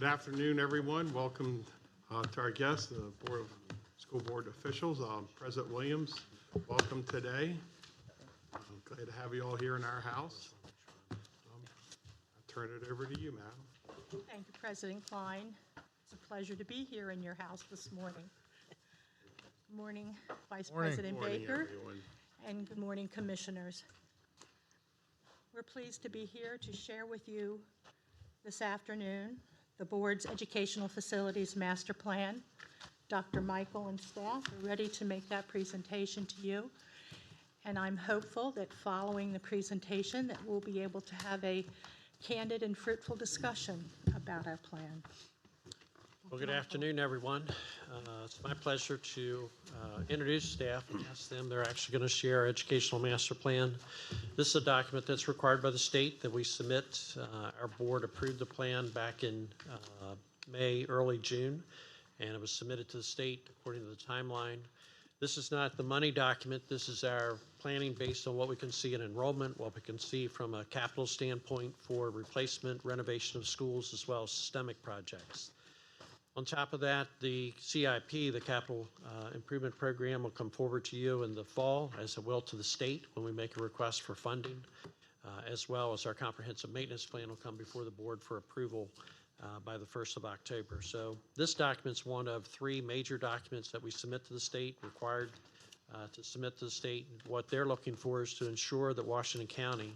Good afternoon, everyone. Welcome to our guests, the School Board officials. President Williams, welcome today. I'm glad to have you all here in our house. I'll turn it over to you, madam. Thank you, President Klein. It's a pleasure to be here in your house this morning. Good morning, Vice President Baker, everyone. and good morning, Commissioners. We're pleased to be here to share with you this afternoon the Board's Educational Facilities Master Plan. Dr. Michael and staff are ready to make that presentation to you, and I'm hopeful that following the presentation that we'll be able to have a candid and fruitful discussion about our plan. Well, good afternoon, everyone. It's my pleasure to introduce staff and ask them. They're actually going to share our educational master plan. This is a document that's required by the state that we submit. Our board approved the plan back in May, early June, and it was submitted to the state according to the timeline. This is not the money document. This is our planning based on what we can see in enrollment, what we can see from a capital standpoint for replacement, renovation of schools, as well as systemic projects. On top of that, the CIP, the Capital Improvement Program, will come forward to you in the fall, as it will to the state when we make a request for funding, as well as our comprehensive maintenance plan will come before the board for approval by the 1st of October. So this document's one of 3 major documents that we submit to the state, required to submit to the state. What they're looking for is to ensure that Washington County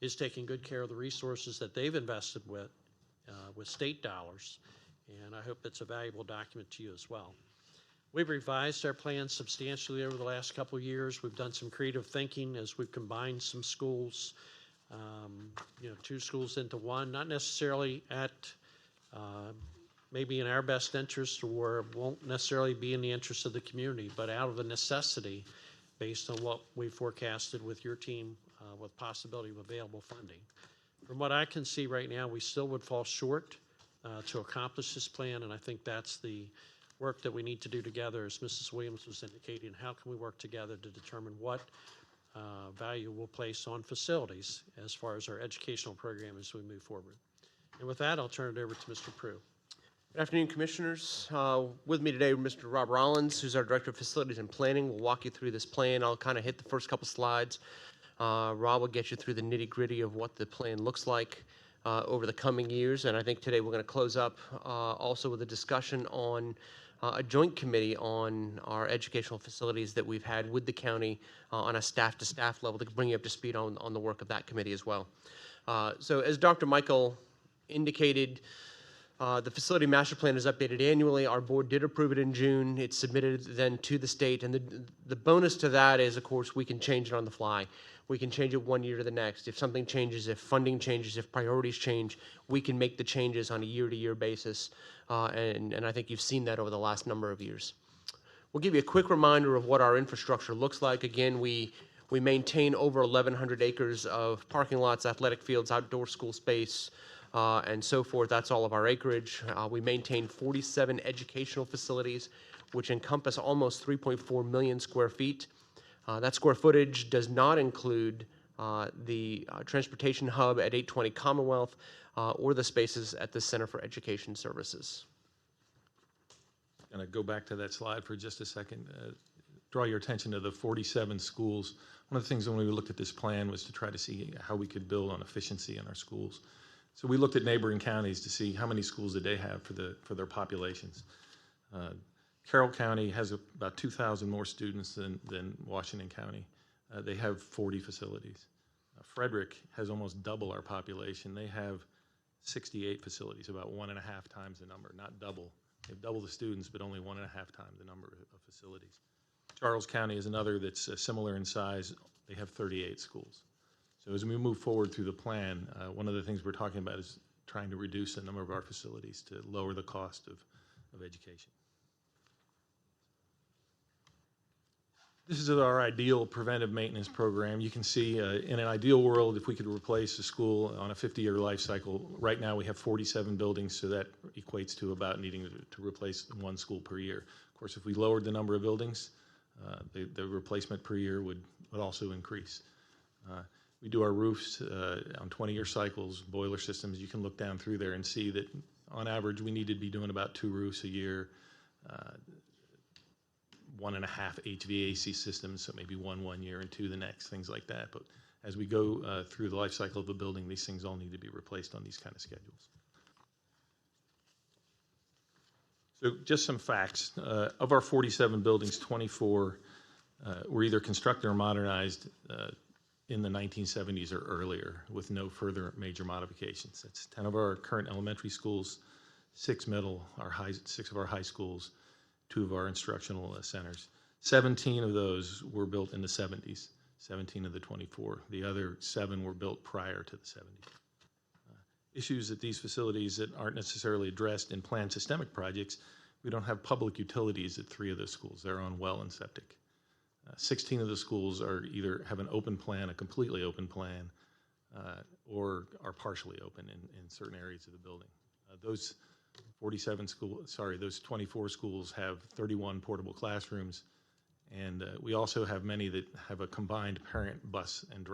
is taking good care of the resources that they've invested with state dollars. And I hope it's a valuable document to you as well. We've revised our plans substantially over the last couple of years. We've done some creative thinking as we've combined some schools, 2 schools into one, not necessarily at maybe in our best interest or won't necessarily be in the interest of the community, but out of a necessity based on what we forecasted with your team with possibility of available funding. From what I can see right now, we still would fall short to accomplish this plan, and I think that's the work that we need to do together, as Mrs. Williams was indicating. How can we work together to determine what value we'll place on facilities as far as our educational program as we move forward? And with that, I'll turn it over to Mr. Prue. Good afternoon, Commissioners. With me today, Mr. Rob Rollins, who's our Director of Facilities and Planning. We'll walk you through this plan. I'll kind of hit the first couple slides. Rob will get you through the nitty-gritty of what the plan looks like over the coming years, and I think today we're going to close up also with a discussion on a joint committee on our educational facilities that we've had with the county on a staff-to-staff level to bring you up to speed on the work of that committee as well. So as Dr. Michael indicated, the facility master plan is updated annually. Our board did approve it in June. It's submitted then to the state, and the bonus to that is, of course, we can change it on the fly. We can change it one year to the next. If something changes, if funding changes, if priorities change, we can make the changes on a year-to-year basis, and I think you've seen that over the last number of years. We'll give you a quick reminder of what our infrastructure looks like. Again, we maintain over 1,100 acres of parking lots, athletic fields, outdoor school space, and so forth. That's all of our acreage. We maintain 47 educational facilities, which encompass almost 3.4 million square feet. That square footage does not include the transportation hub at 820 Commonwealth or the spaces at the Center for Education Services. I'm going to go back to that slide for just a second. Draw your attention to the 47 schools. One of the things when we looked at this plan was to try to see how we could build on efficiency in our schools. So we looked at neighboring counties to see how many schools did they have for their populations. Carroll County has about 2,000 more students than Washington County. They have 40 facilities. Frederick has almost double our population. They have 68 facilities, about 1.5 times the number, not double. They have double the students, but only 1.5 times the number of facilities. Charles County is another that's similar in size. They have 38 schools. So as we move forward through the plan, one of the things we're talking about is trying to reduce the number of our facilities to lower the cost of education. This is our ideal preventive maintenance program. You can see in an ideal world, if we could replace a school on a 50-year life cycle, right now we have 47 buildings, so that equates to about needing to replace 1 school per year. Of course, if we lowered the number of buildings, the replacement per year would also increase. We do our roofs on 20-year cycles, boiler systems. You can look down through there and see that On average, we need to be doing about 2 roofs a year, 1.5 HVAC systems, so maybe one year and 2 the next, things like that. But as we go through the life cycle of a building, these things all need to be replaced on these kind of schedules. So just some facts. Of our 47 buildings, 24 were either constructed or modernized in the 1970s or earlier with no further major modifications. That's 10 of our current elementary schools, 6 middle, 6 of our high schools, 2 of our instructional centers. 17 of those were built in the 70s, 17 of the 24. The other 7 were built prior to the 70s. Issues at these facilities that aren't necessarily addressed in planned systemic projects, we don't have public utilities at 3 of those schools. They're on well and septic. 16 of the schools are either have an open plan, a completely open plan, or are partially open in certain areas of the building. Those 24 schools have 31 portable classrooms, and we also have many that have a combined parent bus and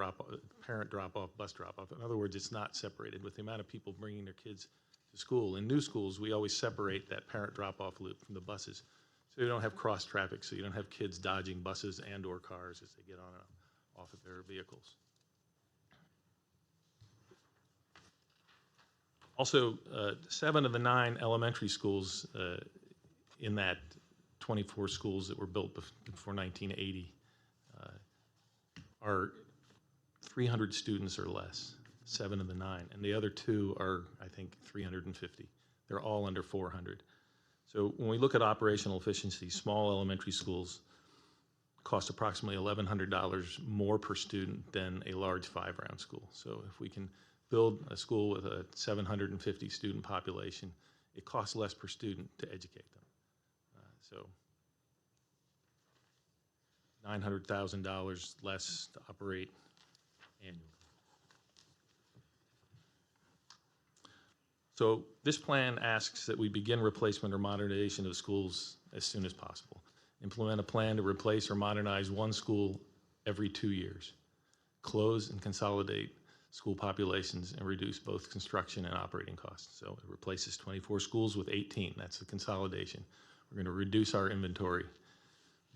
parent drop-off, bus drop-off. In other words, it's not separated with the amount of people bringing their kids to school. In new schools, we always separate that parent drop-off loop from the buses, so you don't have cross traffic, so you don't have kids dodging buses and or cars as they get on and off of their vehicles. Also, 7 of the 9 elementary schools in that 24 schools that were built before 1980 are 300 students or less, 7 of the 9. And the other 2 are, I think, 350. They're all under 400. So when we look at operational efficiency, small elementary schools cost approximately $1,100 more per student than a large 5-round school. So if we can build a school with a 750 student population, it costs less per student to educate them. So $900,000 less to operate annually. So this plan asks that we begin replacement or modernization of schools as soon as possible. Implement a plan to replace or modernize 1 school every 2 years. Close and consolidate school populations and reduce both construction and operating costs. So it replaces 24 schools with 18. That's the consolidation. We're going to reduce our inventory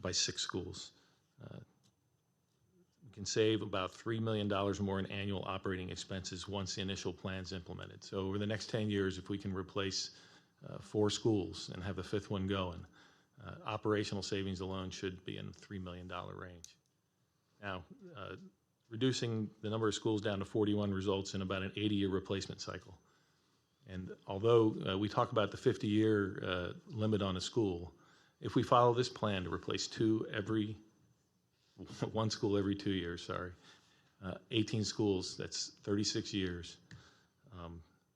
by 6 schools. We can save about $3 million more in annual operating expenses once the initial plan's implemented. So over the next 10 years, if we can replace 4 schools and have the 5th one going, operational savings alone should be in the $3 million range. Now, reducing the number of schools down to 41 results in about an 80-year replacement cycle. And although we talk about the 50-year limit on a school, if we follow this plan to replace 1 school every 2 years, 18 schools, that's 36 years.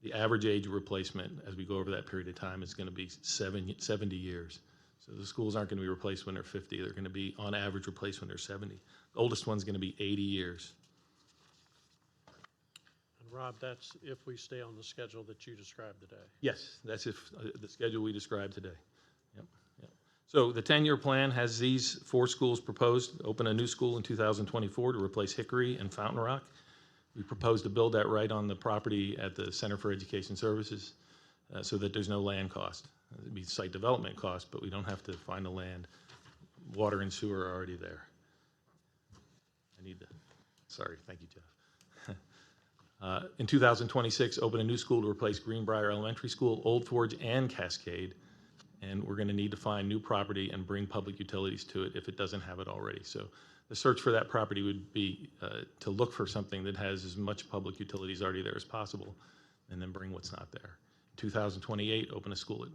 The average age of replacement as we go over that period of time is going to be 70 years. So the schools aren't going to be replaced when they're 50. They're going to be, on average, replaced when they're 70. The oldest one's going to be 80 years. And Rob, that's if we stay on the schedule that you described today. Yes, that's if the schedule we described today. Yep. So the 10-year plan has these 4 schools proposed. Open a new school in 2024 to replace Hickory and Fountain Rock. We propose to build that right on the property at the Center for Education Services so that there's no land cost. It'd be site development cost, but we don't have to find the land. Water and sewer are already there. Sorry, thank you, Jeff. In 2026, open a new school to replace Greenbrier Elementary School, Old Forge, and Cascade. And we're going to need to find new property and bring public utilities to it if it doesn't have it already. So the search for that property would be to look for something that has as much public utilities already there as possible, and then bring what's not there. In 2028, open a school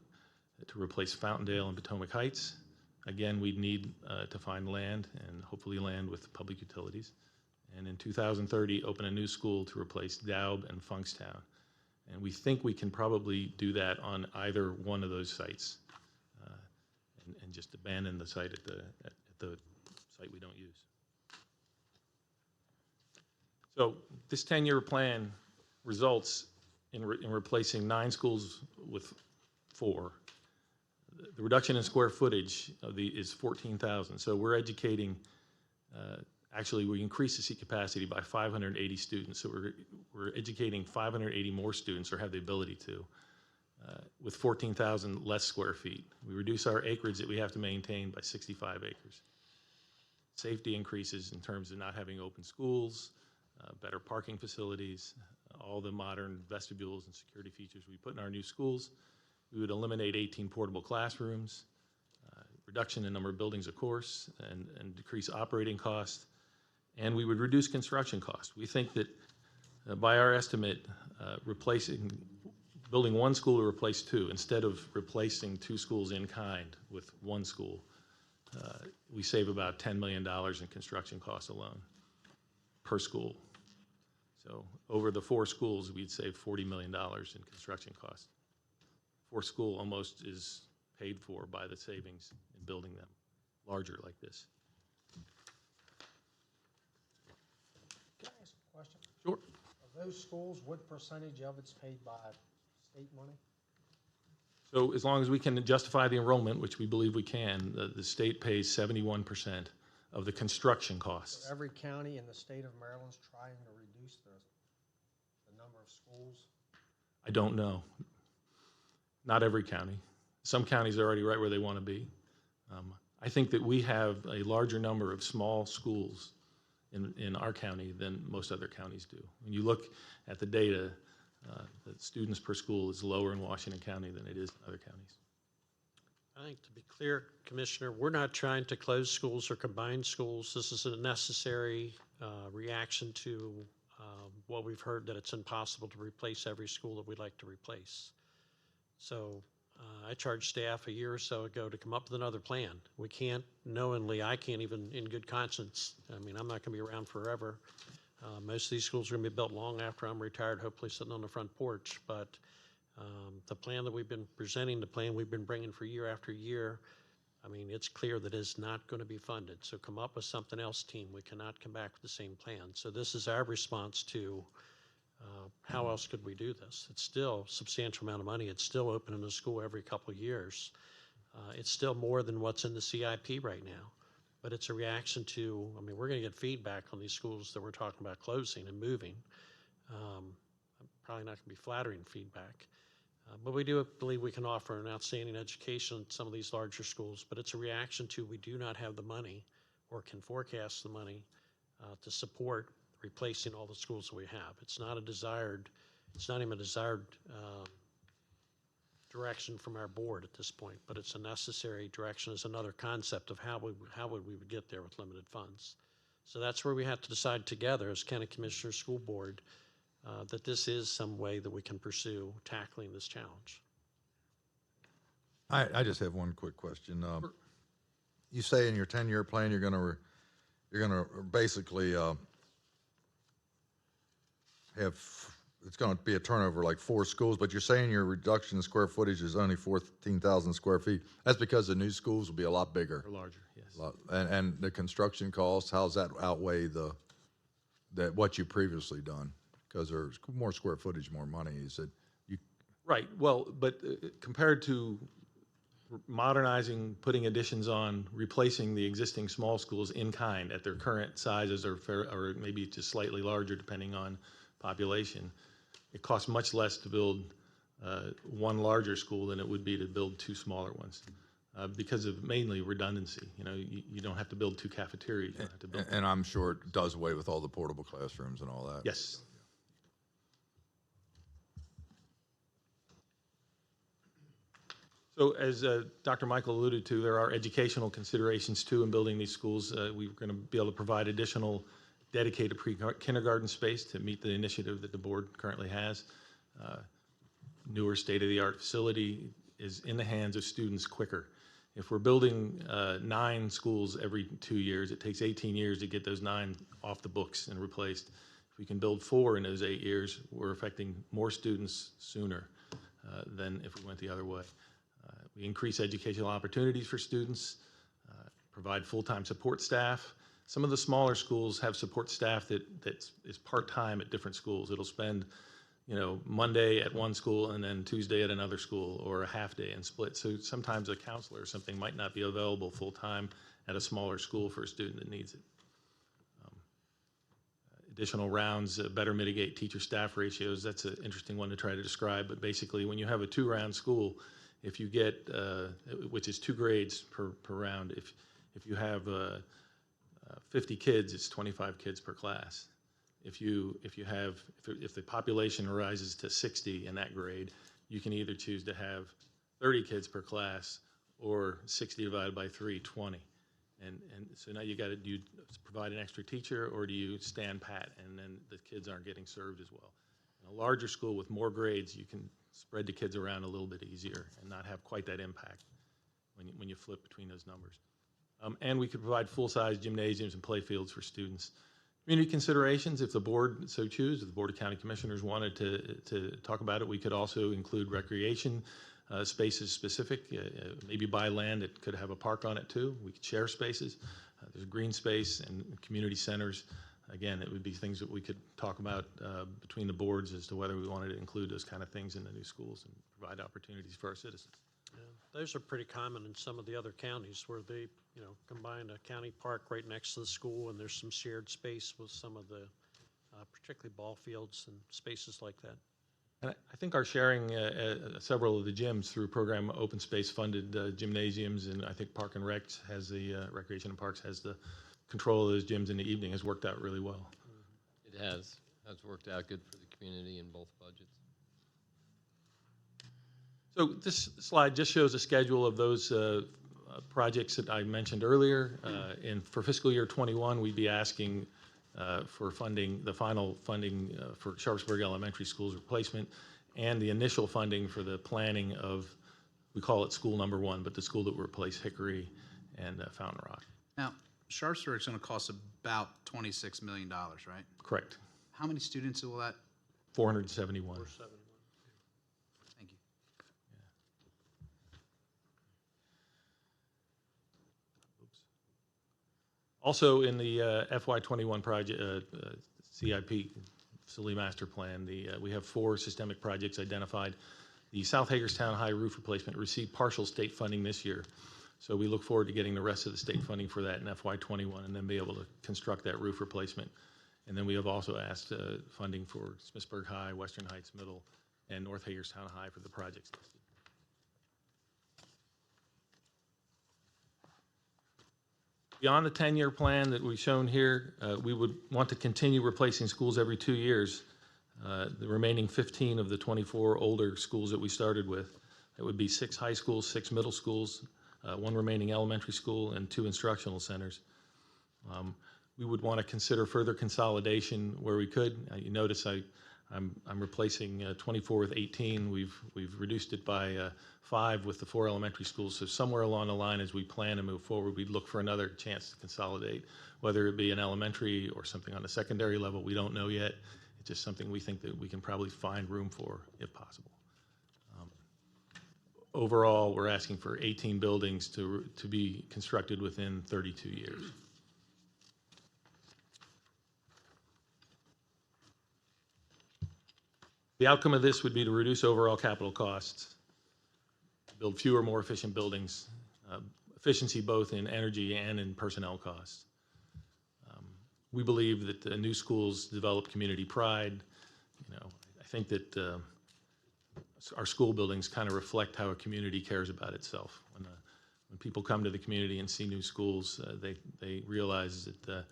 to replace Fountaindale and Potomac Heights. Again, we'd need to find land, and hopefully land with public utilities. And in 2030, open a new school to replace Daub and Funkstown. And we think we can probably do that on either one of those sites, and just abandon the site at the site we don't use. So this 10-year plan results in replacing 9 schools with 4. The reduction in square footage is 14,000. So we're educating, actually we increase the seat capacity by 580 students. So we're educating 580 more students, or have the ability to, with 14,000 less square feet. We reduce our acreage that we have to maintain by 65 acres. Safety increases in terms of not having open schools, better parking facilities, all the modern vestibules and security features we put in our new schools. We would eliminate 18 portable classrooms, reduction in number of buildings, of course, and decrease operating costs. And we would reduce construction costs. We think that by our estimate, building one school to replace two, instead of replacing two schools in kind with one school, we save about $10 million in construction costs alone per school. So over the 4 schools, we'd save $40 million in construction costs. 4 school almost is paid for by the savings in building them larger like this. Can I ask a question? Sure. Of those schools, what percentage of it's paid by state money? So as long as we can justify the enrollment, which we believe we can, the state pays 71% of the construction costs. So every county in the state of Maryland's trying to reduce the number of schools? I don't know. Not every county. Some counties are already right where they want to be. I think that we have a larger number of small schools in our county than most other counties do. When you look at the data, the students per school is lower in Washington County than it is in other counties. I think to be clear, Commissioner, we're not trying to close schools or combine schools. This is a necessary reaction to what we've heard, that it's impossible to replace every school that we'd like to replace. So I charged staff a year or so ago to come up with another plan. We can't knowingly, I can't even in good conscience, I mean, I'm not going to be around forever. Most of these schools are going to be built long after I'm retired, hopefully sitting on the front porch. But the plan that we've been presenting, the plan we've been bringing for year after year, I mean, it's clear that it's not going to be funded. So come up with something else, team. We cannot come back with the same plan. So this is our response to how else could we do this? It's still a substantial amount of money. It's still opening a school every couple of years. It's still more than what's in the CIP right now. But it's a reaction to, I mean, we're going to get feedback on these schools that we're talking about closing and moving. Probably not going to be flattering feedback. But we do believe we can offer an outstanding education at some of these larger schools. But it's a reaction to we do not have the money or can forecast the money to support replacing all the schools that we have. It's not a desired, it's not even a desired direction from our board at this point, but it's a necessary direction as another concept of how would we get there with limited funds. So that's where we have to decide together as County Commissioner School Board that this is some way that we can pursue tackling this challenge. I just have one quick question. You say in your 10-year plan you're gonna basically it's going to be a turnover like 4 schools, but you're saying your reduction in square footage is only 14,000 square feet. That's because the new schools will be a lot bigger. Or larger, yes. And the construction costs, how's that outweigh what you previously done? Because there's more square footage, more money. Is it you? Right. Well, but compared to modernizing, putting additions on, replacing the existing small schools in kind at their current sizes or maybe just slightly larger depending on population, it costs much less to build one larger school than it would be to build 2 smaller ones because of mainly redundancy. You know, you don't have to build 2 cafeterias. You don't have to build And I'm sure it does away with all the portable classrooms and all that. Yes. So as Dr. Michael alluded to, there are educational considerations too in building these schools. We're going to be able to provide additional dedicated pre-kindergarten space to meet the initiative that the board currently has. Newer state-of-the-art facility is in the hands of students quicker. If we're building 9 schools every 2 years, it takes 18 years to get those 9 off the books and replaced. If we can build 4 in those 8 years, we're affecting more students sooner than if we went the other way. We increase educational opportunities for students, provide full-time support staff. Some of the smaller schools have support staff that is part-time at different schools. It'll spend, you know, Monday at one school and then Tuesday at another school, or a half day and split. So sometimes a counselor or something might not be available full-time at a smaller school for a student that needs it. additional rounds, better mitigate teacher-staff ratios. That's an interesting one to try to describe, but basically, when you have a 2-round school, if you get, which is 2 grades per round, if you have 50 kids, it's 25 kids per class. If the population rises to 60 in that grade, you can either choose to have 30 kids per class or 60 divided by 3, 20. And so now do you provide an extra teacher, or do you stand pat and then the kids aren't getting served as well? In a larger school with more grades, you can spread the kids around a little bit easier and not have quite that impact when you flip between those numbers. And we could provide full-size gymnasiums and play fields for students. Community considerations, if the board so choose, if the Board of County Commissioners wanted to talk about it, we could also include recreation spaces specific, maybe buy land that could have a park on it too. We could share spaces. There's green space and community centers. Again, it would be things that we could talk about between the boards as to whether we wanted to include those kind of things in the new schools and provide opportunities for our citizens. Yeah, those are pretty common in some of the other counties where they, combine a county park right next to the school, and there's some shared space with some of the, particularly ball fields and spaces like that. And I think our sharing several of the gyms through program open space funded gymnasiums, and I think Park and Rec has the Recreation and Parks has the control of those gyms in the evening, has worked out really well. It has worked out good for the community in both budgets. So this slide just shows a schedule of those projects that I mentioned earlier. For fiscal year 21, we'd be asking for funding, the final funding for Sharpsburg Elementary School's replacement, and the initial funding for the planning of, we call it school number 1, but the school that will replace Hickory and Fountain Rock. Now, Sharpsburg is going to cost about $26 million, right? Correct. How many students will that? 471. Thank you. Also in the FY21 project, CIP, Facility Master Plan, we have 4 systemic projects identified. The South Hagerstown High roof replacement received partial state funding this year. So we look forward to getting the rest of the state funding for that in FY21 and then be able to construct that roof replacement. And then we have also asked funding for Smithsburg High, Western Heights Middle, and North Hagerstown High for the projects listed. Beyond the 10-year plan that we've shown here, we would want to continue replacing schools every 2 years. The remaining 15 of the 24 older schools that we started with, it would be 6 high schools, 6 middle schools, 1 remaining elementary school, and 2 instructional centers. We would want to consider further consolidation where we could. You notice I'm replacing 24 with 18. We've reduced it by 5 with the 4 elementary schools. So somewhere along the line, as we plan to move forward, we'd look for another chance to consolidate, whether it be an elementary or something on the secondary level. We don't know yet. It's just something we think that we can probably find room for if possible. Overall, we're asking for 18 buildings to be constructed within 32 years. The outcome of this would be to reduce overall capital costs, build fewer, more efficient buildings, efficiency both in energy and in personnel costs. We believe that the new schools develop community pride. I think that our school buildings kind of reflect how a community cares about itself. When people come to the community and see new schools, they realize that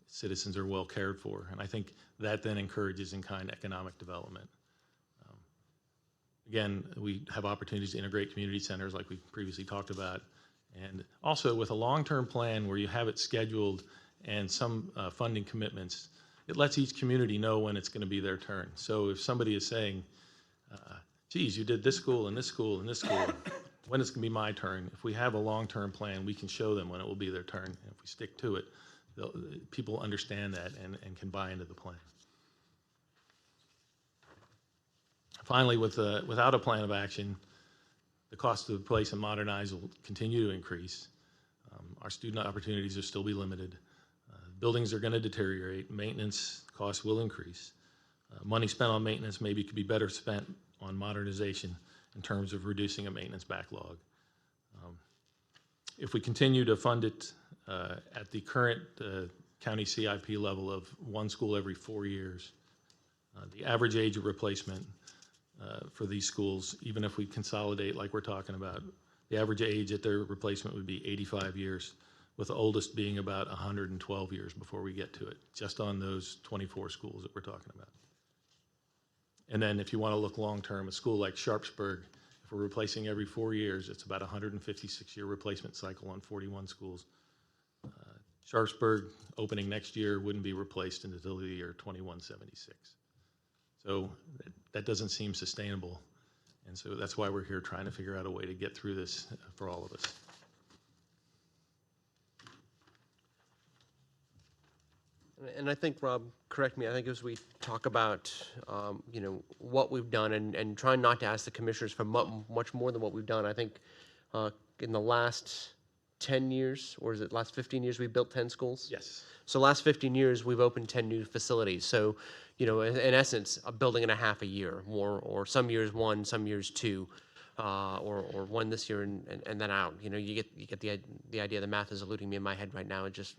citizens are well cared for, and I think that then encourages in-kind economic development. Again, we have opportunities to integrate community centers like we previously talked about, and also with a long-term plan where you have it scheduled and some funding commitments, it lets each community know when it's going to be their turn. So if somebody is saying, geez, you did this school and this school and this school, when it's going to be my turn, if we have a long-term plan, we can show them when it will be their turn. And if we stick to it, people understand that and can buy into the plan. Finally, without a plan of action, the cost to replace and modernize will continue to increase. Our student opportunities will still be limited. Buildings are going to deteriorate. Maintenance costs will increase. Money spent on maintenance maybe could be better spent on modernization in terms of reducing a maintenance backlog. If we continue to fund it at the current county CIP level of one school every 4 years. The average age of replacement for these schools, even if we consolidate like we're talking about, the average age at their replacement would be 85 years, with the oldest being about 112 years before we get to it, just on those 24 schools that we're talking about. And then if you want to look long-term, a school like Sharpsburg, if we're replacing every 4 years, it's about a 156-year replacement cycle on 41 schools. Sharpsburg, opening next year, wouldn't be replaced until the year 2176. So that doesn't seem sustainable. And so that's why we're here trying to figure out a way to get through this for all of us. And I think, Rob, correct me, I think as we talk about, what we've done and trying not to ask the commissioners for much more than what we've done, I think in the last 10 years, or is it last 15 years, we built 10 schools? Yes. So last 15 years, we've opened 10 new facilities. So, in essence, a building and a half a year, or some years one, some years two, or one this year and then out. You get the idea. The math is eluding me in my head right now. It just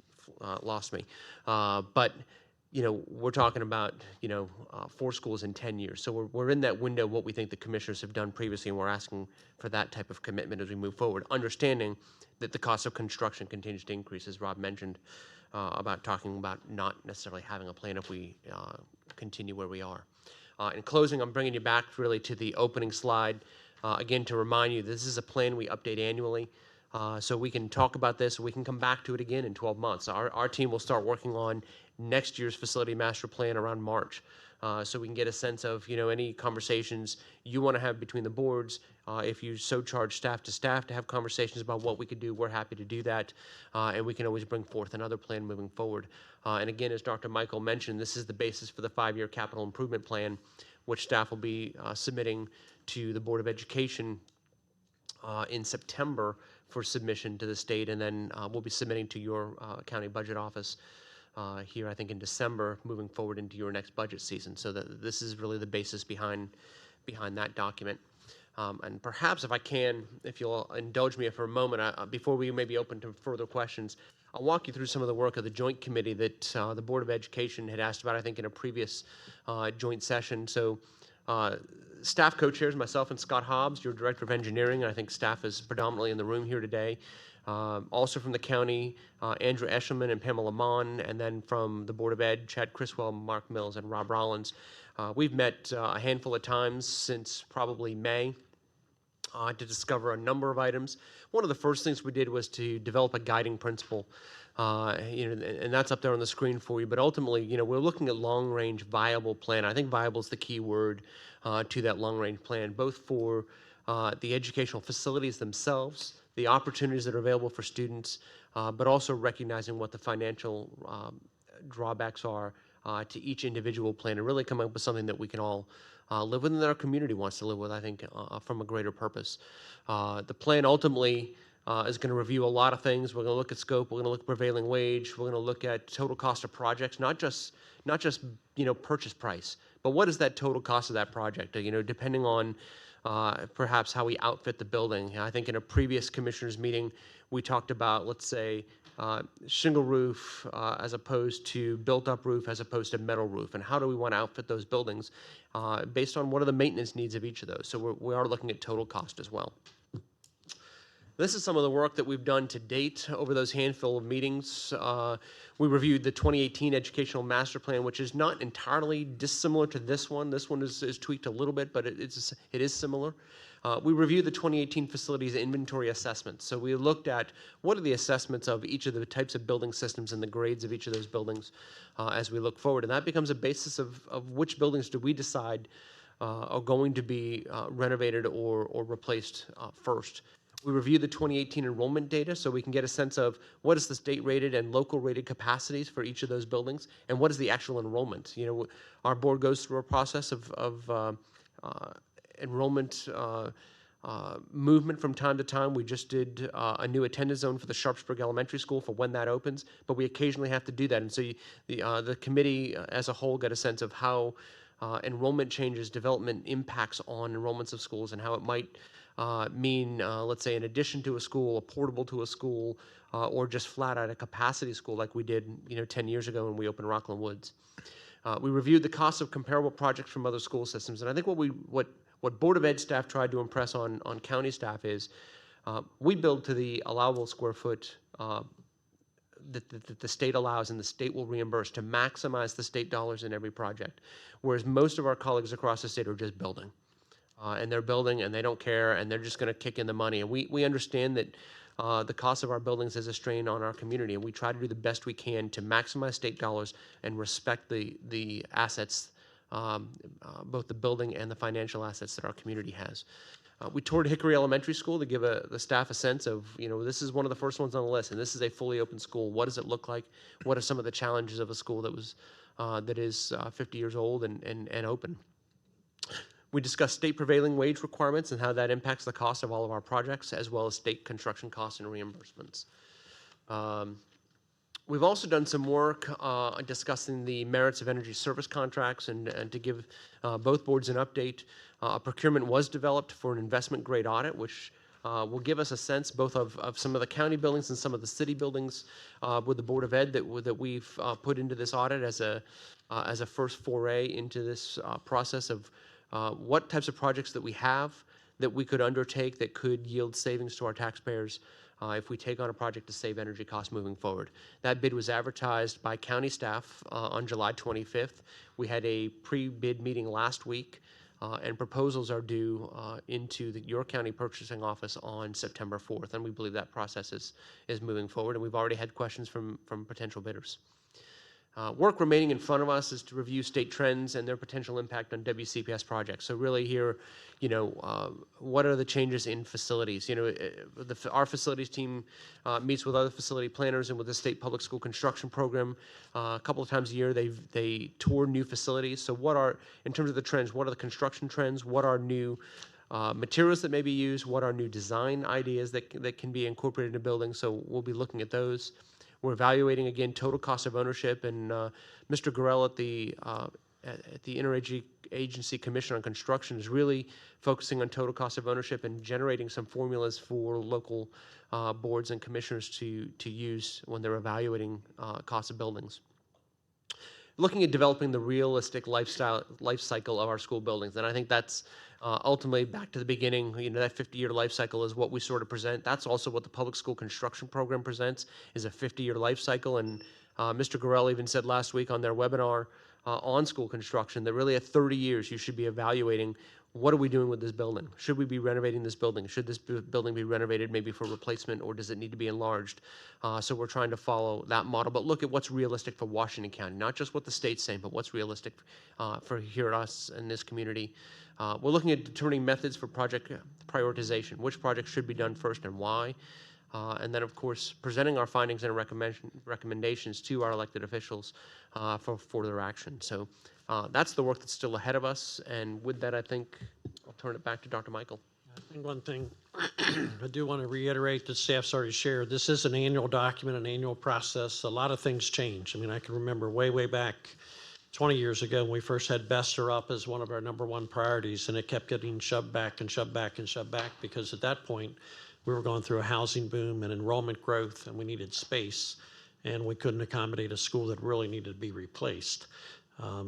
lost me. But we're talking about 4 schools in 10 years. So we're in that window of what we think the commissioners have done previously, and we're asking for that type of commitment as we move forward, understanding that the cost of construction continues to increase, as Rob mentioned, about talking about not necessarily having a plan if we continue where we are. In closing, I'm bringing you back really to the opening slide. Again, to remind you, this is a plan we update annually. So we can talk about this, we can come back to it again in 12 months. Our team will start working on next year's facility master plan around March. So we can get a sense of, any conversations you want to have between the boards. If you so charge staff to have conversations about what we could do, we're happy to do that. And we can always bring forth another plan moving forward. And again, as Dr. Michael mentioned, this is the basis for the 5-year capital improvement plan, which staff will be submitting to the Board of Education in September for submission to the state, and then we'll be submitting to your county budget office here, I think, in December, moving forward into your next budget season. So that this is really the basis behind that document. And perhaps if I can, if you'll indulge me for a moment, before we maybe open to further questions, I'll walk you through some of the work of the joint committee that the Board of Education had asked about, I think, in a previous joint session. So staff co-chairs, myself and Scott Hobbs, your Director of Engineering, and I think staff is predominantly in the room here today. Also from the county, Andrew Eshelman and Pamela Mon, and then from the Board of Ed, Chad Criswell, Mark Mills, and Rob Rollins. We've met a handful of times since probably May to discover a number of items. One of the first things we did was to develop a guiding principle, and that's up there on the screen for you. But ultimately, we're looking at long-range viable plan. I think viable is the key word to that long-range plan, both for the educational facilities themselves, the opportunities that are available for students, but also recognizing what the financial drawbacks are to each individual plan, and really come up with something that we can all live with and that our community wants to live with, I think, from a greater purpose. The plan ultimately is going to review a lot of things. We're going to look at scope. We're going to look at prevailing wage. We're going to look at total cost of projects, not just purchase price, but what is that total cost of that project? Depending on perhaps how we outfit the building. I think in a previous commissioners meeting, we talked about, let's say, shingle roof as opposed to built-up roof as opposed to metal roof, and how do we want to outfit those buildings based on what are the maintenance needs of each of those. So we are looking at total cost as well. This is some of the work that we've done to date over those handful of meetings. We reviewed the 2018 Educational Master Plan, which is not entirely dissimilar to this one. This one is tweaked a little bit, but it is similar. We reviewed the 2018 Facilities Inventory Assessments. So we looked at what are the assessments of each of the types of building systems and the grades of each of those buildings as we look forward. And that becomes a basis of which buildings do we decide are going to be renovated or replaced first. We review the 2018 enrollment data so we can get a sense of what is the state-rated and local-rated capacities for each of those buildings, and what is the actual enrollment. Our board goes through a process of enrollment movement from time to time. We just did a new attendance zone for the Sharpsburg Elementary School for when that opens, but we occasionally have to do that. And so the committee as a whole got a sense of how enrollment changes, development impacts on enrollments of schools, and how it might mean, let's say, an addition to a school, a portable to a school, or just flat out a capacity school like we did, 10 years ago when we opened Rockland Woods. We reviewed the costs of comparable projects from other school systems, and I think what Board of Ed staff tried to impress on county staff is we build to the allowable square foot that the state allows and the state will reimburse to maximize the state dollars in every project, whereas most of our colleagues across the state are just building. And they're building and they don't care and they're just going to kick in the money. And we understand that the cost of our buildings is a strain on our community, and we try to do the best we can to maximize state dollars and respect the assets, both the building and the financial assets that our community has. We toured Hickory Elementary School to give the staff a sense of, this is one of the first ones on the list, and this is a fully open school. What does it look like? What are some of the challenges of a school that is 50 years old and open? We discussed state prevailing wage requirements and how that impacts the cost of all of our projects, as well as state construction costs and reimbursements. We've also done some work discussing the merits of energy service contracts, and to give both boards an update, a procurement was developed for an investment grade audit, which will give us a sense both of some of the county buildings and some of the city buildings with the Board of Ed that we've put into this audit as a first foray into this process of what types of projects that we have that we could undertake that could yield savings to our taxpayers if we take on a project to save energy costs moving forward. That bid was advertised by county staff on July 25th. We had a pre-bid meeting last week, and proposals are due into your county purchasing office on September 4th, and we believe that process is moving forward, and we've already had questions from potential bidders. Work remaining in front of us is to review state trends and their potential impact on WCPS projects. So really here, what are the changes in facilities? Our facilities team meets with other facility planners and with the state public school construction program a couple of times a year. They tour new facilities. So in terms of the trends, what are the construction trends? What are new materials that may be used? What are new design ideas that can be incorporated into buildings? So we'll be looking at those. We're evaluating, again, total cost of ownership, and Mr. Gorell at the Interagency Commission on Construction is really focusing on total cost of ownership and generating some formulas for local boards and commissioners to use when they're evaluating cost of buildings. Looking at developing the realistic life cycle of our school buildings, and I think that's ultimately back to the beginning. That 50-year life cycle is what we sort of present. That's also what the public school construction program presents, is a 50-year life cycle. And Mr. Gorell even said last week on their webinar on school construction that really at 30 years you should be evaluating, what are we doing with this building? Should we be renovating this building? Should this building be renovated maybe for replacement, or does it need to be enlarged? So we're trying to follow that model, but look at what's realistic for Washington County, not just what the state's saying, but what's realistic for here at us in this community. We're looking at determining methods for project prioritization, which projects should be done first and why. And then, of course, presenting our findings and recommendations to our elected officials for their action. So that's the work that's still ahead of us. And with that, I think I'll turn it back to Dr. Michael. I think one thing I do want to reiterate that staff's already shared, this is an annual document, an annual process. A lot of things change. I mean, I can remember way back 20 years ago when we first had Besser up as one of our #1 priorities, and it kept getting shoved back and shoved back and shoved back because at that point we were going through a housing boom and enrollment growth, and we needed space, and we couldn't accommodate a school that really needed to be replaced.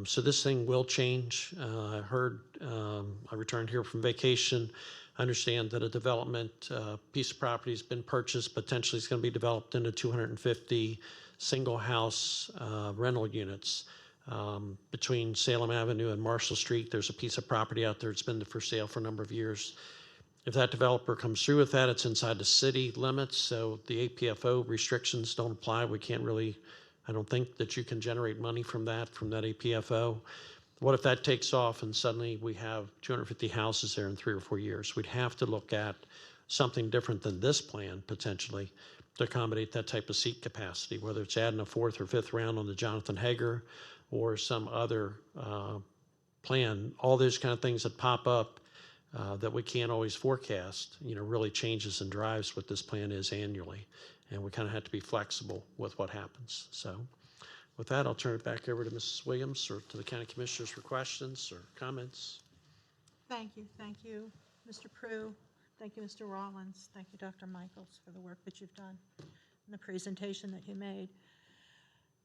So this thing will change. I heard, I returned here from vacation. I understand that a development piece of property has been purchased, potentially it's going to be developed into 250 single house rental units. Between Salem Avenue and Marshall Street, there's a piece of property out there that's been for sale for a number of years. If that developer comes through with that, it's inside the city limits, so the APFO restrictions don't apply. We can't really, I don't think that you can generate money from that APFO. What if that takes off and suddenly we have 250 houses there in 3 or 4 years? We'd have to look at something different than this plan, potentially, to accommodate that type of seat capacity, whether it's adding a 4th or 5th round on the Jonathan Hager or some other plan. All those kind of things that pop up that we can't always forecast, really changes and drives what this plan is annually. And we kind of have to be flexible with what happens. So with that, I'll turn it back over to Mrs. Williams or to the county commissioners for questions or comments. Thank you, Mr. Prue. Thank you, Mr. Rollins. Thank you, Dr. Michaels, for the work that you've done and the presentation that you made.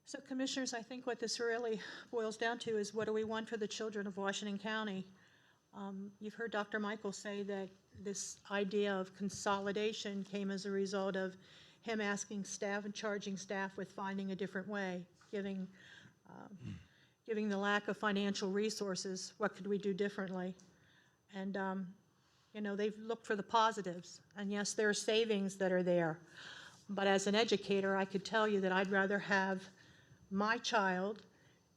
So Commissioners, I think what this really boils down to is what do we want for the children of Washington County? You've heard Dr. Michaels say that this idea of consolidation came as a result of him asking staff and charging staff with finding a different way, giving the lack of financial resources, what could we do differently? And, you know, they've looked for the positives. And yes, there are savings that are there. But as an educator, I could tell you that I'd rather have my child,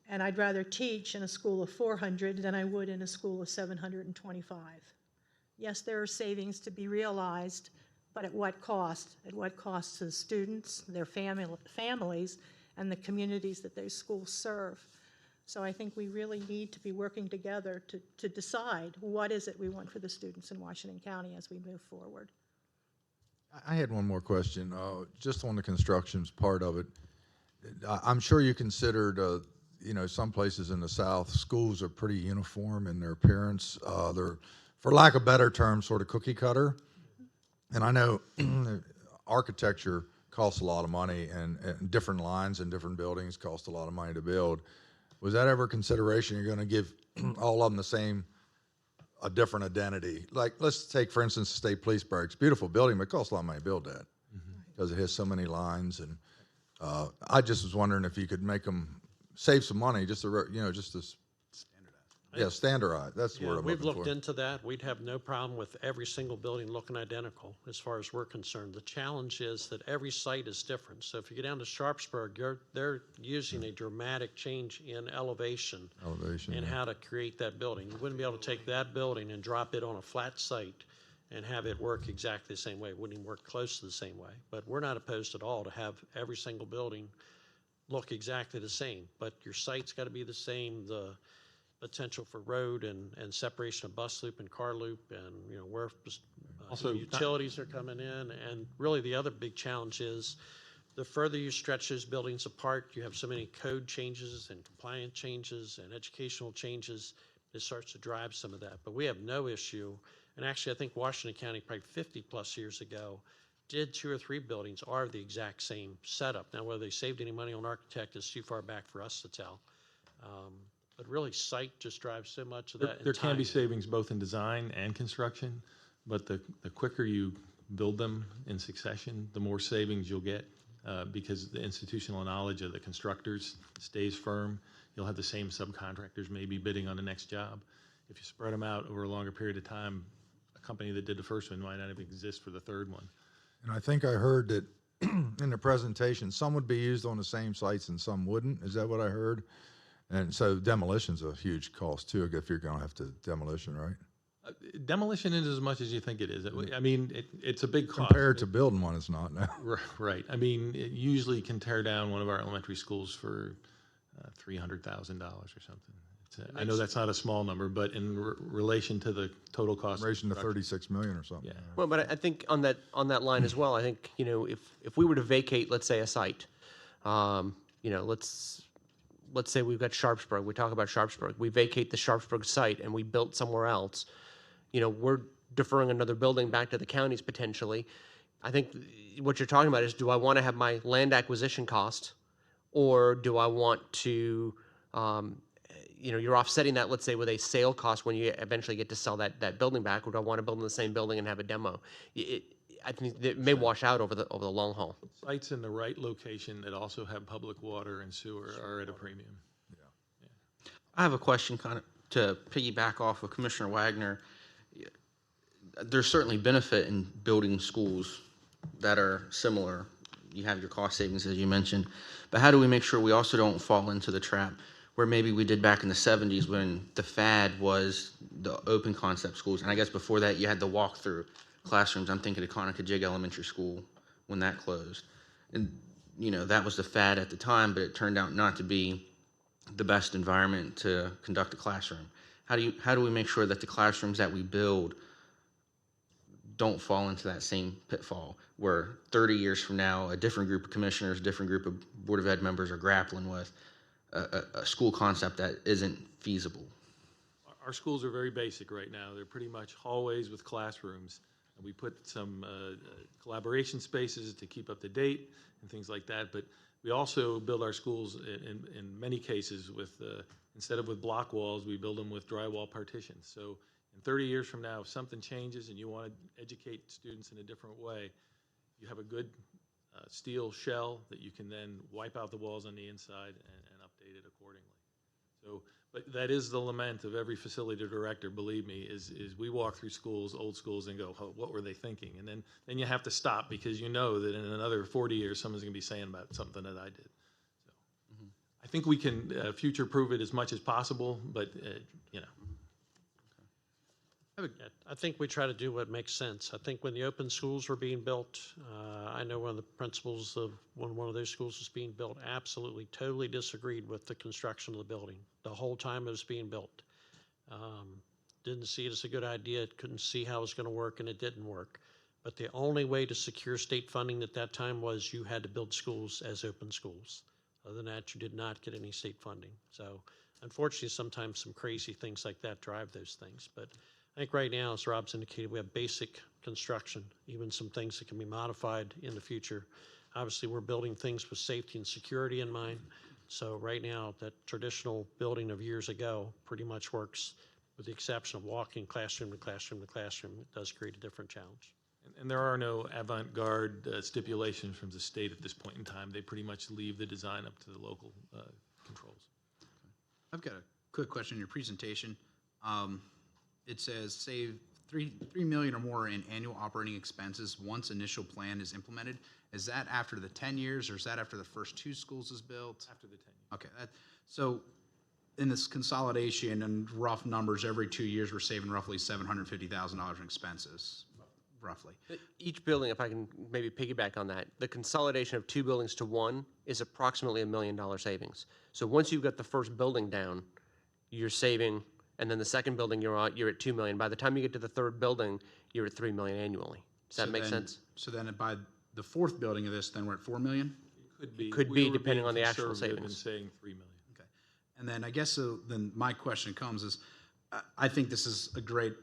and I'd rather teach in a school of 400 than I would in a school of 725. Yes, there are savings to be realized, but at what cost? At what cost to the students, their families, and the communities that those schools serve? So I think we really need to be working together to decide what is it we want for the students in Washington County as we move forward. I had one more question, just on the constructions part of it. I'm sure you considered, you know, some places in the South, schools are pretty uniform in their appearance. They're, for lack of better term, sort of cookie cutter. And I know architecture costs a lot of money, and different lines and different buildings cost a lot of money to build. Was that ever a consideration? You're going to give all of them a different identity. Like, let's take, for instance, the State Police Barracks. Beautiful building, but it costs a lot of money to build that because it has so many lines. And I just was wondering if you could make them save some money, just to, you know, just to standardize. That's the word I'm We've looking looked for. into that. We'd have no problem with every single building looking identical as far as we're concerned. The challenge is that every site is different. So if you get down to Sharpsburg, they're using a dramatic change in elevation and how to create that building. You wouldn't be able to take that building and drop it on a flat site and have it work exactly the same way. It wouldn't even work close to the same way. But we're not opposed at all to have every single building look exactly the same. But your site's got to be the same. The potential for road and separation of bus loop and car loop, and you know where Also, utilities are coming in. And really the other big challenge is the further you stretch those buildings apart, you have so many code changes and compliance changes and educational changes, it starts to drive some of that. But we have no issue, and actually I think Washington County probably 50 plus years ago did 2 or 3 buildings are the exact same setup. Now whether they saved any money on architect is too far back for us to tell. But really, site just drives so much of that. and there can be time. savings both in design and construction, but the quicker you build them in succession, the more savings you'll get because the institutional knowledge of the constructors stays firm. You'll have the same subcontractors maybe bidding on the next job. If you spread them out over a longer period of time, a company that did the first one might not even exist for the third one. And I think I heard that in the presentation, some would be used on the same sites and some wouldn't. Is that what I heard? And so demolition's a huge cost too, if you're going to have to demolition, right? Demolition is as much as you think it is. I mean, it's a big cost. Compared to building one, it's not now. Right. I mean, it usually can tear down one of our elementary schools for $300,000 or something. I know that's not a small number, but in relation to the total cost. In relation to 36 million or something. Yeah. Well, but I think on that line as well, I think, you know, if we were to vacate, let's say, a site, you know, let's say we've got Sharpsburg, we talk about Sharpsburg, we vacate the Sharpsburg site and we built somewhere else, you know, we're deferring another building back to the counties potentially. I think what you're talking about is, do I want to have my land acquisition cost, or do I want to, you know, you're offsetting that, let's say, with a sale cost when you eventually get to sell that building back, or do I want to build in the same building and have a demo? I think it may wash out over the long haul. Sites in the right location that also have public water and sewer are at a premium. I have a question kind of to piggyback off of Commissioner Wagner. There's certainly benefit in building schools that are similar. You have your cost savings, as you mentioned, but how do we make sure we also don't fall into the trap where maybe we did back in the 70s when the fad was the open concept schools, and I guess before that you had the walk-through classrooms. I'm thinking of Conococheague Elementary School when that closed, and you know that was the fad at the time, but it turned out not to be the best environment to conduct a classroom. How do we make sure that the classrooms that we build don't fall into that same pitfall where 30 years from now a different group of commissioners, a different group of Board of Ed members are grappling with a school concept that isn't feasible? Our schools are very basic right now. They're pretty much hallways with classrooms. And we put some collaboration spaces to keep up to date and things like that. But we also build our schools in many cases with, instead of with block walls, we build them with drywall partitions. So in 30 years from now, if something changes and you want to educate students in a different way, you have a good steel shell that you can then wipe out the walls on the inside and update it accordingly. So, but that is the lament of every facility director, believe me, is we walk through schools, old schools, and go, oh, what were they thinking? And then you have to stop because you know that in another 40 years, someone's going to be saying about something that I did. So I think we can future-proof it as much as possible, but, you know. Yeah, I think we try to do what makes sense. I think when the open schools were being built, I know one of the principals of when one of those schools was being built absolutely, totally disagreed with the construction of the building the whole time it was being built. Didn't see it as a good idea, couldn't see how it was going to work, and it didn't work. But the only way to secure state funding at that time was you had to build schools as open schools. Other than that, you did not get any state funding. So unfortunately, sometimes some crazy things like that drive those things. But I think right now, as Rob's indicated, we have basic construction, even some things that can be modified in the future. Obviously, we're building things with safety and security in mind. So right now, that traditional building of years ago pretty much works, with the exception of walking classroom to classroom to classroom. It does create a different challenge. And there are no avant-garde stipulations from the state at this point in time. They pretty much leave the design up to the local controls. I've got a quick question in your presentation. It says save $3 million or more in annual operating expenses once initial plan is implemented. Is that after the 10 years, or is that after the first 2 schools is built? After the 10 years. Okay, so in this consolidation and rough numbers, every 2 years, we're saving roughly $750,000 in expenses, roughly. Each building, if I can maybe piggyback on that, the consolidation of 2 buildings to 1 is approximately $1 million savings. So once you've got the first building down, you're saving, and then the second building you're at $2 million. By the time you get to the third building, you're at $3 million annually. Does that make sense? So then by the 4th building of this, then we're at $4 million? Could be. Could We be, were depending being on the actual conservative savings. and saying $3 million. Okay. And then I guess then my question comes is, I think this is a great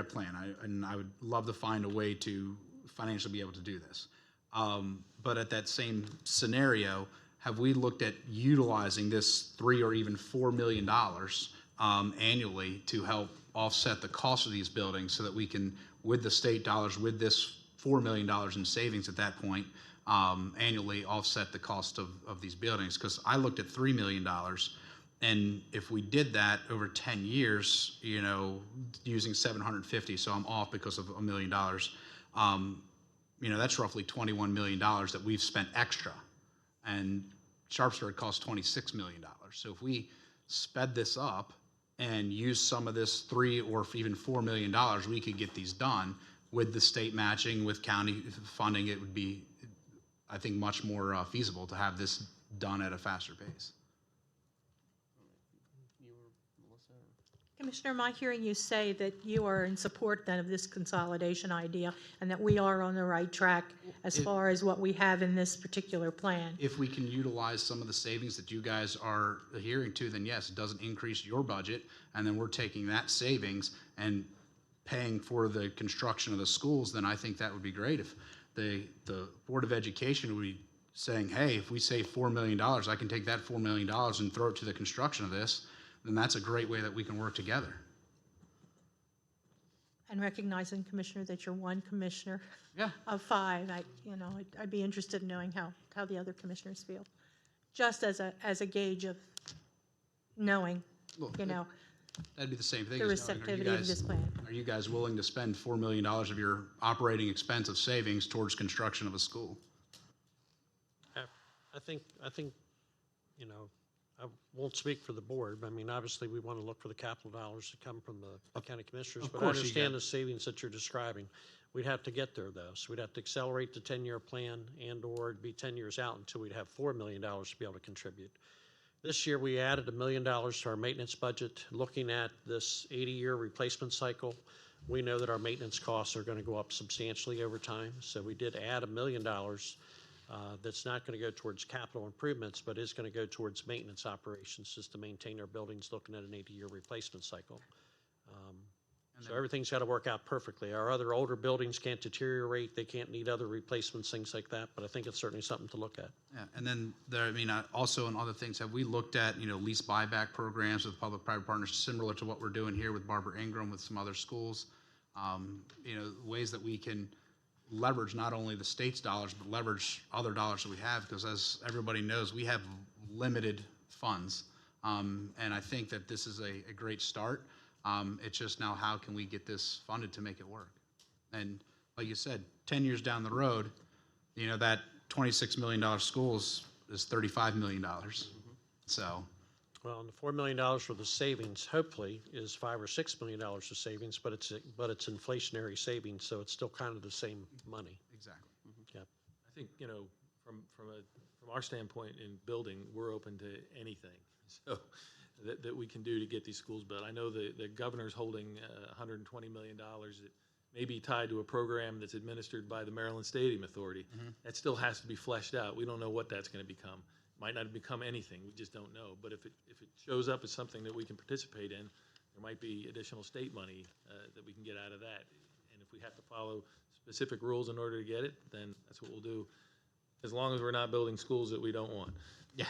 plan, and I would love to find a way to financially be able to do this. But at that same scenario, have we looked at utilizing this $3 or even $4 million annually to help offset the cost of these buildings so that we can, with the state dollars, with this $4 million in savings at that point, annually offset the cost of these buildings? Because I looked at $3 million, and if we did that over 10 years, you know, using 750, so I'm off because of $1 million, you know, that's roughly $21 million that we've spent extra. And Sharpsburg costs $26 million. So if we sped this up and use some of this $3 or even $4 million, we could get these done with the state matching, with county funding. It would be, I think, much more feasible to have this done at a faster pace. Commissioner, am I hearing you say that you are in support then of this consolidation idea and that we are on the right track as far as what we have in this particular plan? If we can utilize some of the savings that you guys are adhering to, then yes, it doesn't increase your budget, and then we're taking that savings and paying for the construction of the schools, then I think that would be great. If the Board of Education would be saying, hey, if we save $4 million, I can take that $4 million and throw it to the construction of this, then that's a great way that we can work together. And recognizing, Commissioner, that you're one commissioner Yeah. of 5, I'd be interested in knowing how the other commissioners feel, just as a gauge of knowing, Well, you know, That'd be the same thing. the as knowing, receptivity of this plan. Are you guys willing to spend $4 million of your operating expense of savings towards construction of a school? I think, you know, I won't speak for the board, but I mean, obviously, we want to look for the capital dollars to come from the county commissioners. Of But I course you understand got- the savings that you're describing. We'd have to get there, though. So we'd have to accelerate the 10-year plan and/or it'd be 10 years out until we'd have $4 million to be able to contribute. This year, we added $1 million to our maintenance budget. Looking at this 80-year replacement cycle, we know that our maintenance costs are going to go up substantially over time. So we did add $1 million that's not going to go towards capital improvements, but is going to go towards maintenance operations just to maintain our buildings, looking at an 80-year replacement cycle. So everything's got to work out perfectly. Our other older buildings can't deteriorate, they can't need other replacements, things like that, but I think it's certainly something to look at. Yeah, and then there, I mean, also in other things, have we looked at, lease buyback programs with public-private partners, similar to what we're doing here with Barbara Ingram with some other schools? Ways that we can leverage not only the state's dollars, but leverage other dollars that we have, because as everybody knows, we have limited funds. And I think that this is a great start. It's just now, how can we get this funded to make it work? And like you said, 10 years down the road, that $26 million schools is $35 million. So, Well, and the $4 million for the savings, hopefully, is $5 or $6 million of savings, but it's inflationary savings, so it's still kind of the same money. exactly. Yeah. I think, from our standpoint in building, we're open to anything, so, that we can do to get these schools built. I know the governor's holding $120 million that may be tied to a program that's administered by the Maryland Stadium Authority. That still has to be fleshed out. We don't know what that's going to become. Might not become anything, we just don't know. But if it shows up as something that we can participate in, there might be additional state money that we can get out of that. And if we have to follow specific rules in order to get it, then that's what we'll do, as long as we're not building schools that we don't want. Yeah.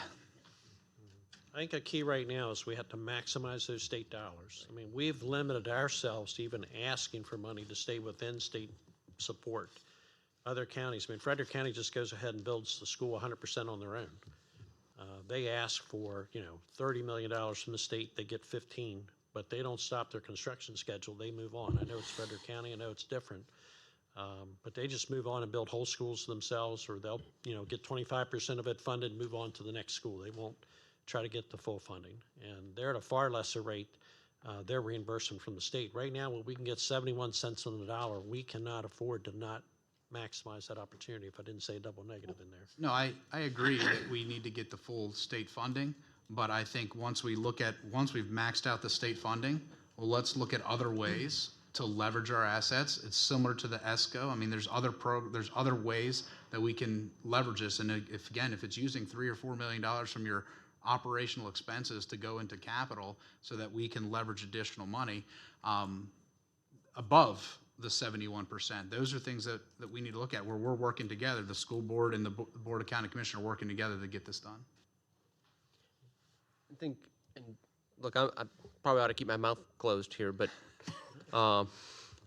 I think a key right now is we have to maximize those state dollars. I mean, we've limited ourselves to even asking for money to stay within state support. Other counties, I mean, Frederick County just goes ahead and builds the school 100% on their own. They ask for, $30 million from the state, they get 15, but they don't stop their construction schedule, they move on. I know it's Frederick County, I know it's different. But they just move on and build whole schools themselves, or they'll, get 25% of it funded, move on to the next school. They won't try to get the full funding. And they're at a far lesser rate, their reimbursement from the state. Right now, when we can get 71 cents on the dollar, we cannot afford to not maximize that opportunity, if I didn't say a double negative in there. No, I agree that we need to get the full state funding, but I think once we've maxed out the state funding, well, let's look at other ways to leverage our assets. It's similar to the ESCO. I mean, there's other ways that we can leverage this. And if it's using $3 or $4 million from your operational expenses to go into capital so that we can leverage additional money above the 71%. Those are things that we need to look at, where we're working together. The school board and the Board of County Commissioners are working together to get this done. I think, and look, I probably ought to keep my mouth closed here, but I'm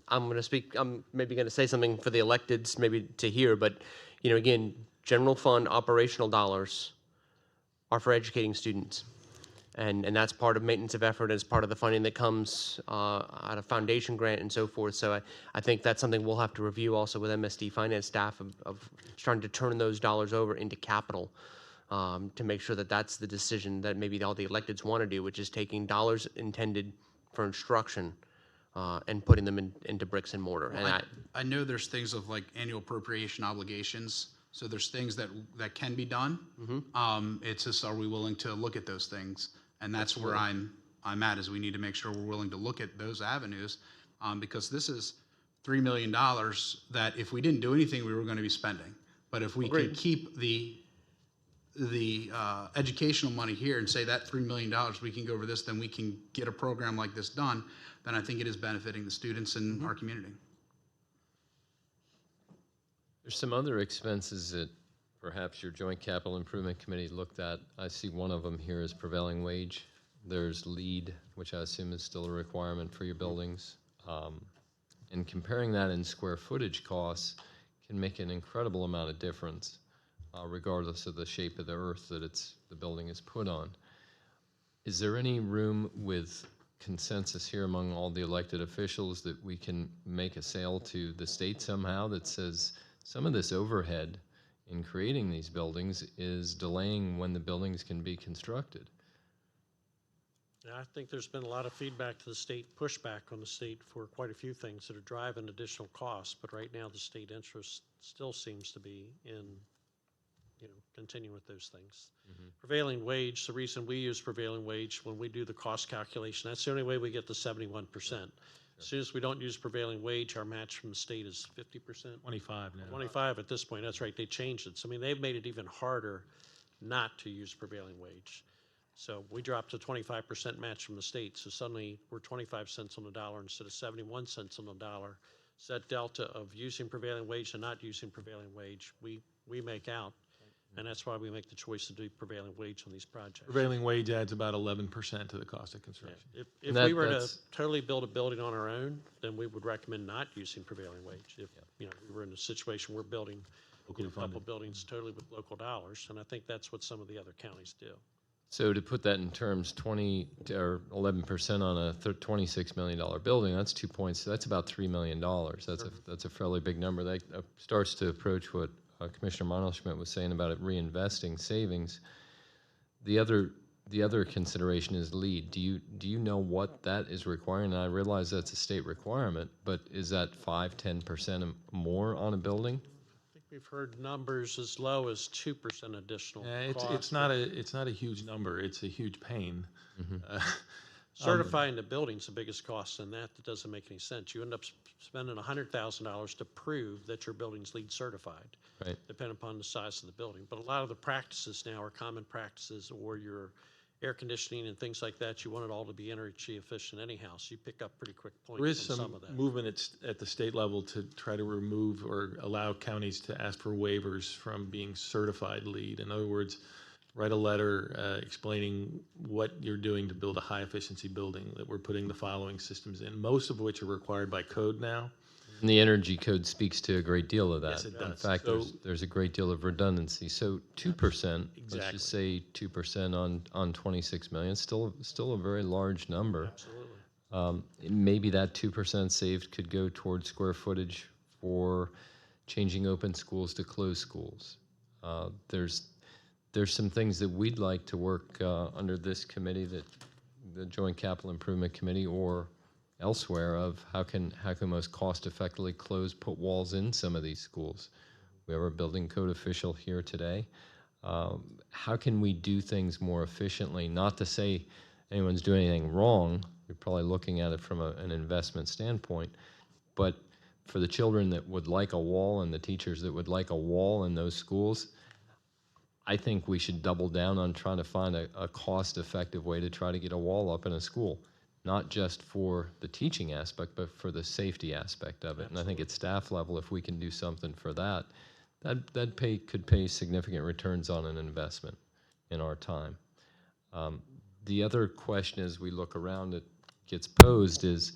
going to speak, I'm maybe going to say something for the electeds, maybe to hear, but, again, general fund operational dollars are for educating students. And that's part of maintenance of effort, as part of the funding that comes out of foundation grant and so forth. So I think that's something we'll have to review also with MSD finance staff of trying to turn those dollars over into capital to make sure that that's the decision that maybe all the electeds want to do, which is taking dollars intended for instruction and putting them into bricks and mortar. Well, and I know there's things of like annual appropriation obligations. So there's things that can be done. It's just, are we willing to look at those things? And that's where I'm at, is we need to make sure we're willing to look at those avenues, because this is $3 million that if we didn't do anything, we were going to be spending. But if we can keep the educational money here and say that $3 million, we can go over this, then we can get a program like this done, then I think it is benefiting the students in our community. There's some other expenses that perhaps your Joint Capital Improvement Committee looked at. I see one of them here is prevailing wage. There's LEED, which I assume is still a requirement for your buildings. And comparing that in square footage costs can make an incredible amount of difference, regardless of the shape of the earth that the building is put on. Is there any room with consensus here among all the elected officials that we can make a sale to the state somehow that says some of this overhead in creating these buildings is delaying when the buildings can be constructed? Yeah, I think there's been a lot of feedback to the state, pushback on the state for quite a few things that are driving additional costs, but right now the state interest still seems to be in, continuing with those things. Prevailing wage, the reason we use prevailing wage when we do the cost calculation, that's the only way we get the 71%. As soon as we don't use prevailing wage, our match from the state is 50%. 25 now. 25 at this point, that's right, they changed it. So, I mean, they've made it even harder not to use prevailing wage. So we dropped a 25% match from the state, so suddenly we're 25 cents on the dollar instead of 71 cents on the dollar. So that delta of using prevailing wage and not using prevailing wage, we make out, and that's why we make the choice to do prevailing wage on these projects. Prevailing wage adds about 11% to the cost of construction. If And we were to that's- totally build a building on our own, then we would recommend not using prevailing wage. If, you know, we were in a situation we're building Locally a couple funded. buildings totally with local dollars, and I think that's what some of the other counties do. So to put that in terms, 20 or 11% on a $26 million building, that's 2 points. That's about $3 million. That's a fairly big number. That starts to approach what Commissioner Monelschmidt was saying about it reinvesting savings. The other consideration is lead. Do you know what that is requiring? And I realize that's a state requirement, but is that 5-10% more on a building? I think we've heard numbers as low as 2% additional cost. It's not a huge number. It's a huge pain. Certifying the building's the biggest cost, and that doesn't make any sense. You end up spending $100,000 to prove that your building's LEED certified, Right. depending upon the size of the building. But a lot of the practices now are common practices, or your air conditioning and things like that. You want it all to be energy efficient anyhow, so you pick up pretty quick There points is on some some of that. movement at the state level to try to remove or allow counties to ask for waivers from being certified LEED. In other words, write a letter explaining what you're doing to build a high-efficiency building, that we're putting the following systems in, most of which are required by code now. And the energy code speaks to a great deal of that. Yes, it In does. fact, So- there's a great deal of redundancy. So 2%, let's just say 2% on 26 million, still a very large number. Absolutely. Maybe that 2% saved could go towards square footage for changing open schools to closed schools. There's some things that we'd like to work under this committee, that the Joint Capital Improvement Committee or elsewhere, of how can most cost effectively put walls in some of these schools. We have our building code official here today. How can we do things more efficiently? Not to say anyone's doing anything wrong. You're probably looking at it from an investment standpoint, but for the children that would like a wall and the teachers that would like a wall in those schools, I think we should double down on trying to find a cost-effective way to try to get a wall up in a school, not just for the teaching aspect, but for the safety aspect of it. And I think at staff level, if we can do something for that, that could pay significant returns on an investment in our time. The other question as we look around that gets posed is,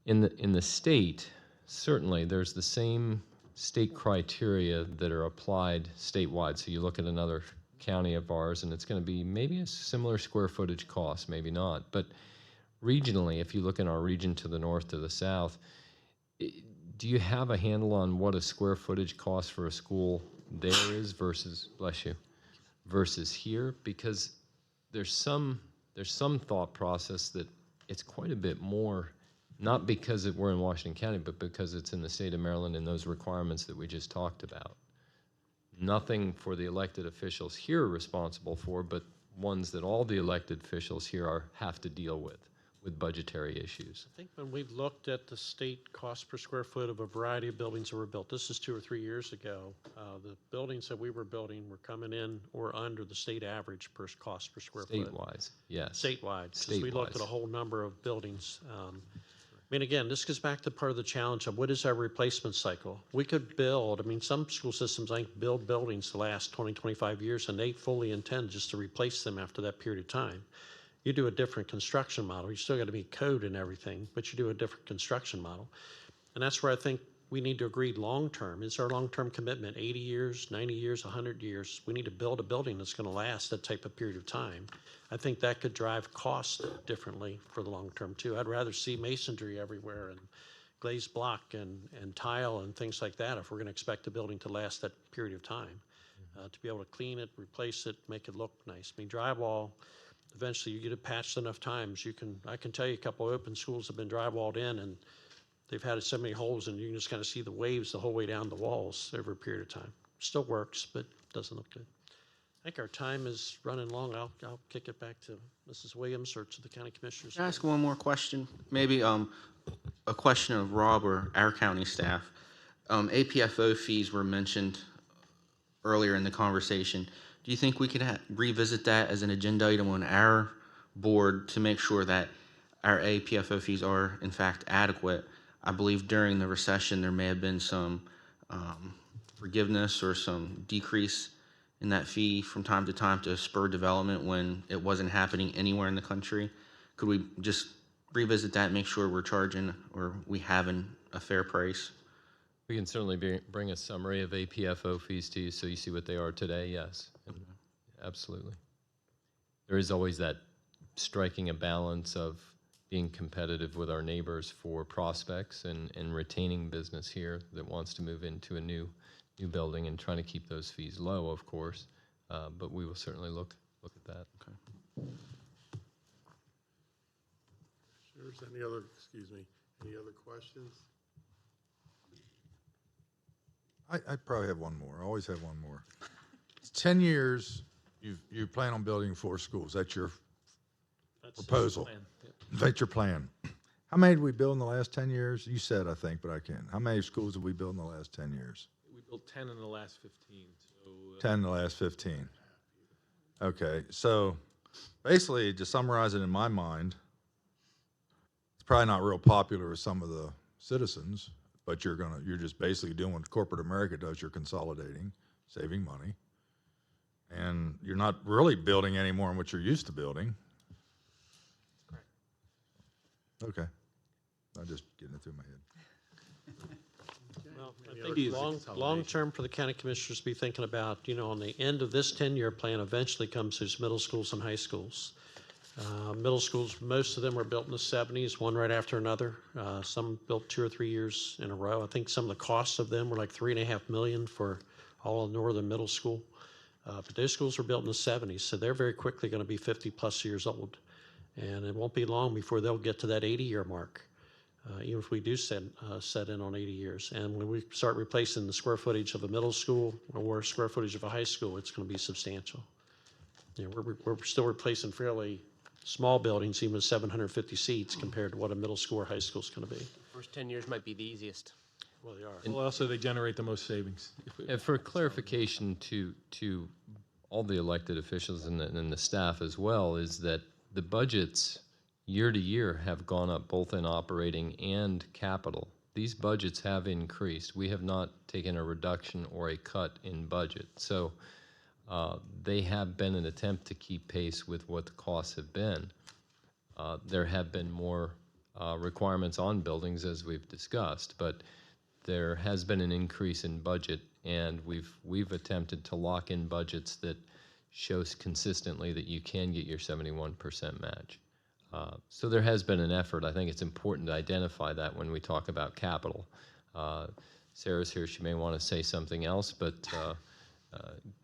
in the state, certainly there's the same state criteria that are applied statewide. So you look at another county of ours, and it's going to be maybe a similar square footage cost, maybe not. But regionally, if you look in our region to the north, to the south, do you have a handle on what a square footage cost for a school there is versus, bless you, versus here? Because there's some thought process that it's quite a bit more, not because we're in Washington County, but because it's in the state of Maryland and those requirements that we just talked about. Nothing for the elected officials here are responsible for, but ones that all the elected officials here have to deal with budgetary issues. I think when we've looked at the state cost per square foot of a variety of buildings that were built, this is 2 or 3 years ago, the buildings that we were building were coming in or under the state average per cost per square foot. State-wise, yes. Statewide, because we looked at a whole number of buildings. I mean, again, this goes back to part of the challenge of what is our replacement cycle? We could build, I mean, some school systems, I think, build buildings to last 20, 25 years, and they fully intend just to replace them after that period of time. You do a different construction model. You still got to meet code and everything, but you do a different construction model. And that's where I think we need to agree long-term. Is our long-term commitment 80 years, 90 years, 100 years? We need to build a building that's going to last that type of period of time. I think that could drive costs differently for the long term too. I'd rather see masonry everywhere and glazed block and tile and things like that if we're going to expect the building to last that period of time. To be able to clean it, replace it, make it look nice. I mean, drywall, eventually you get it patched enough times. I can tell you a couple of open schools have been drywalled in and they've had so many holes and you can just kind of see the waves the whole way down the walls over a period of time. Still works, but doesn't look good. I think our time is running long. I'll kick it back to Mrs. Williams or to the county commissioners. Can I ask one more question? Maybe a question of Rob or our county staff. AFFO fees were mentioned earlier in the conversation. Do you think we could revisit that as an agenda item on our board to make sure that our APFO fees are in fact adequate? I believe during the recession, there may have been some forgiveness or some decrease in that fee from time to time to spur development when it wasn't happening anywhere in the country. Could we just revisit that, make sure we're charging or we having a fair price? We can certainly bring a summary of APFO fees to you so you see what they are today, yes. Absolutely. There is always that striking a balance of being competitive with our neighbors for prospects and retaining business here that wants to move into a new building and trying to keep those fees low, of course. But we will certainly look at that. Okay. There's any other questions? I probably have one more. I always have one more. 10 years, you plan on building 4 schools. That's your proposal. Plan, yeah. That's your plan. How many did we build in the last 10 years? You said, I think, but I can't. How many schools did we build in the last 10 years? We built 10 in the last 15, so. 10 in the last 15. Okay, so basically, to summarize it in my mind, it's probably not real popular with some of the citizens, but you're just basically doing what corporate America does. You're consolidating, saving money, and you're not really building any more than what you're used to building. Correct. Okay, I'm just getting it through my head. Well, Any I other think questions? long-term for the county commissioners to be thinking about, on the end of this 10-year plan eventually comes those middle schools and high schools. Middle schools, most of them were built in the 70s, one right after another. Some built 2 or 3 years in a row. I think some of the costs of them were like $3.5 million for all of northern middle school. But those schools were built in the 70s, so they're very quickly going to be 50-plus years old. And it won't be long before they'll get to that 80-year mark, even if we do set in on 80 years. And when we start replacing the square footage of a middle school or square footage of a high school, it's going to be substantial. We're still replacing fairly small buildings, even with 750 seats, compared to what a middle school or high school is going to be. First 10 years might be the easiest. Well, they are. Well, also, they generate the most savings. And for clarification to all the elected officials and the staff as well, is that the budgets year to year have gone up both in operating and capital. These budgets have increased. We have not taken a reduction or a cut in budget. So they have been an attempt to keep pace with what the costs have been. There have been more requirements on buildings, as we've discussed, but there has been an increase in budget, and we've attempted to lock in budgets that shows consistently that you can get your 71% match. So there has been an effort. I think it's important to identify that when we talk about capital. Sarah's here. She may want to say something else, but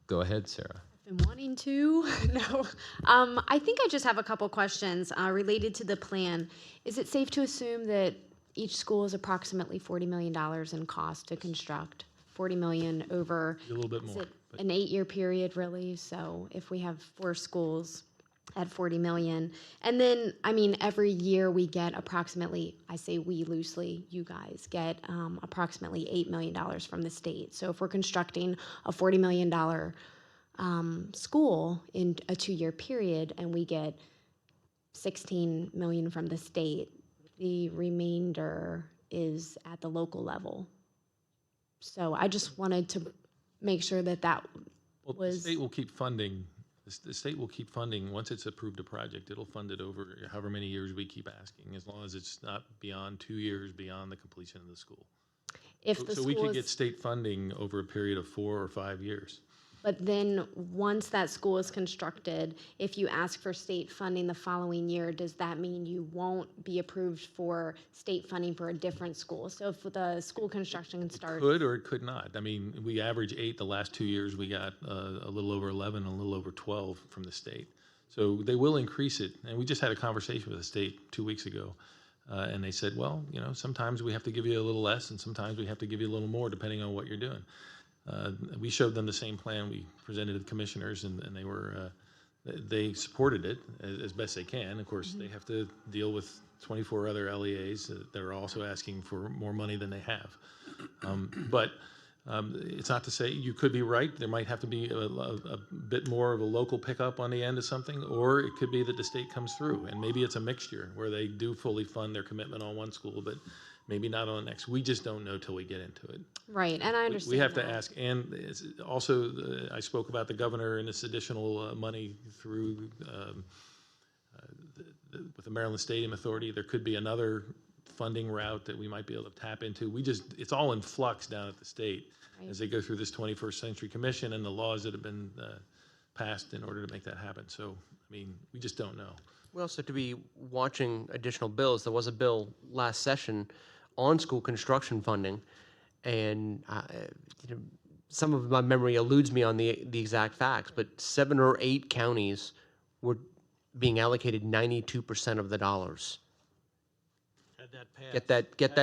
go ahead, Sarah. Been wanting to. No. I think I just have a couple questions related to the plan. Is it safe to assume that each school is approximately $40 million in cost to construct? $40 million over A little bit more. an 8-year period, really? So if we have 4 schools at $40 million, and then, I mean, every year we get approximately, I say we loosely, you guys get approximately $8 million from the state. So if we're constructing a $40 million school in a 2-year period and we get $16 million from the state, the remainder is at the local level. So I just wanted to make sure that Well, the state will keep funding. The state will keep funding. Once it's approved a project, it'll fund it over however many years we keep asking, as long as it's not beyond 2 years beyond the completion of the school. if the So we school could get is, state funding over a period of 4 or 5 years. but then once that school is constructed, if you ask for state funding the following year, does that mean you won't be approved for state funding for a different school? So if the school construction starts, Could or it could not. I mean, we average 8 the last 2 years. We got a little over 11, a little over 12 from the state. So they will increase it. And we just had a conversation with the state 2 weeks ago. And they said, well, sometimes we have to give you a little less and sometimes we have to give you a little more depending on what you're doing. We showed them the same plan we presented to the commissioners, and they supported it as best they can. Of course, they have to deal with 24 other LEAs that are also asking for more money than they have. But It's not to say, you could be right, there might have to be a bit more of a local pickup on the end of something, or it could be that the state comes through, and maybe it's a mixture where they do fully fund their commitment on one school, but maybe not on the next. We just don't know till we get into it. Right, and I understand We have to that. ask, and it's also, I spoke about the governor and this additional money through, with the Maryland Stadium Authority. There could be another funding route that we might be able to tap into. It's all in flux down at the state as they go through this 21st Century Commission and the laws that have been passed in order to make that happen. So, I mean, we just don't know. We also have to be watching additional bills. There was a bill last session on school construction funding, and some of my memory eludes me on the exact facts, but 7 or 8 counties were being allocated 92% of the dollars. Had that passed. Get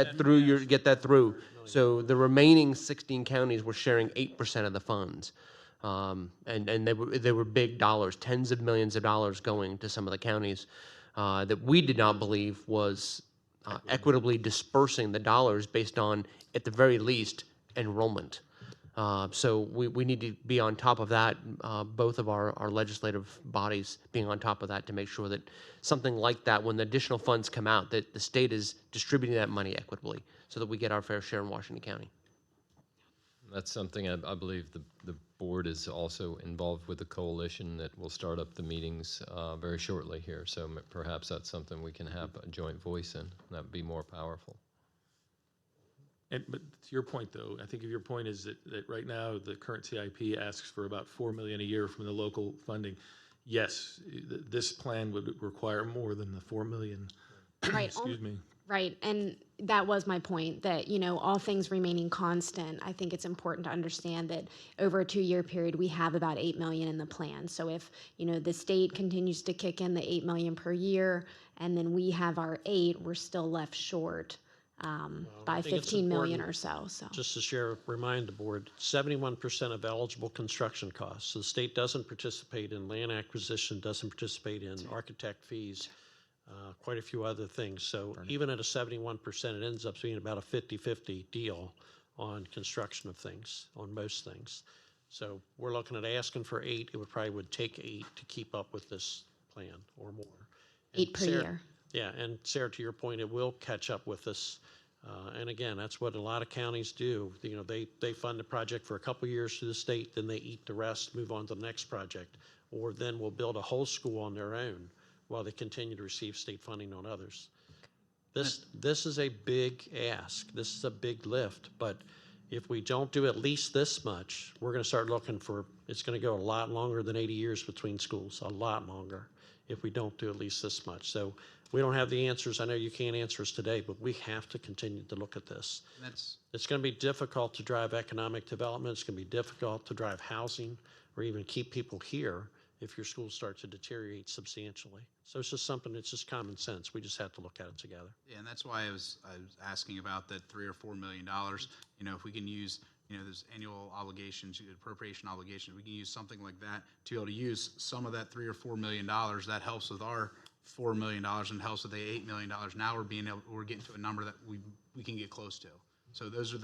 that through. So the remaining 16 counties were sharing 8% of the funds. And they were big dollars, tens of millions of dollars going to some of the counties that we did not believe was equitably dispersing the dollars based on, at the very least, enrollment. So we need to be on top of that, both of our legislative bodies being on top of that to make sure that something like that, when the additional funds come out, that the state is distributing that money equitably so that we get our fair share in Washington County. That's something I believe the board is also involved with the coalition that will start up the meetings very shortly here. So perhaps that's something we can have a joint voice in. That would be more powerful. But to your point, though, I think your point is that right now the current CIP asks for about $4 million a year from the local funding. Yes, this plan would require more than the $4 million. Right. Excuse me. Right, and that was my point, that, all things remaining constant, I think it's important to understand that over a 2-year period, we have about $8 million in the plan. So if, the state continues to kick in the $8 million per year, and then we have our 8, we're still left short by I think it's 15 million or important so. Just to remind the board, 71% of eligible construction costs. So the state doesn't participate in land acquisition, doesn't participate in architect fees, quite a few other things. So even at a 71%, it ends up being about a 50-50 deal on construction of things, on most things. So we're looking at asking for 8. It would take 8 to keep up with this plan or more. 8 per year. Yeah, and Sarah, to your point, it will catch up with us. And again, that's what a lot of counties do. They fund the project for a couple years through the state, then they eat the rest, move on to the next project, or then will build a whole school on their own while they continue to receive state funding on others. This is a big ask. This is a big lift, but if we don't do at least this much, we're going to start looking for, it's going to go a lot longer than 80 years between schools, a lot longer, if we don't do at least this much. So we don't have the answers. I know you can't answer us today, but we have to continue to look at this. It's going to be difficult to drive economic development. It's going to be difficult to drive housing or even keep people here if your schools start to deteriorate substantially. So it's just something that's just common sense. We just have to look at it together. Yeah, and that's why I was asking about that $3 or $4 million. If we can use, those annual obligations, appropriation obligations, we can use something like that to be able to use some of that $3 or $4 million. That helps with our $4 million and helps with the $8 million. Now we're getting to a number that we can get close to. So those are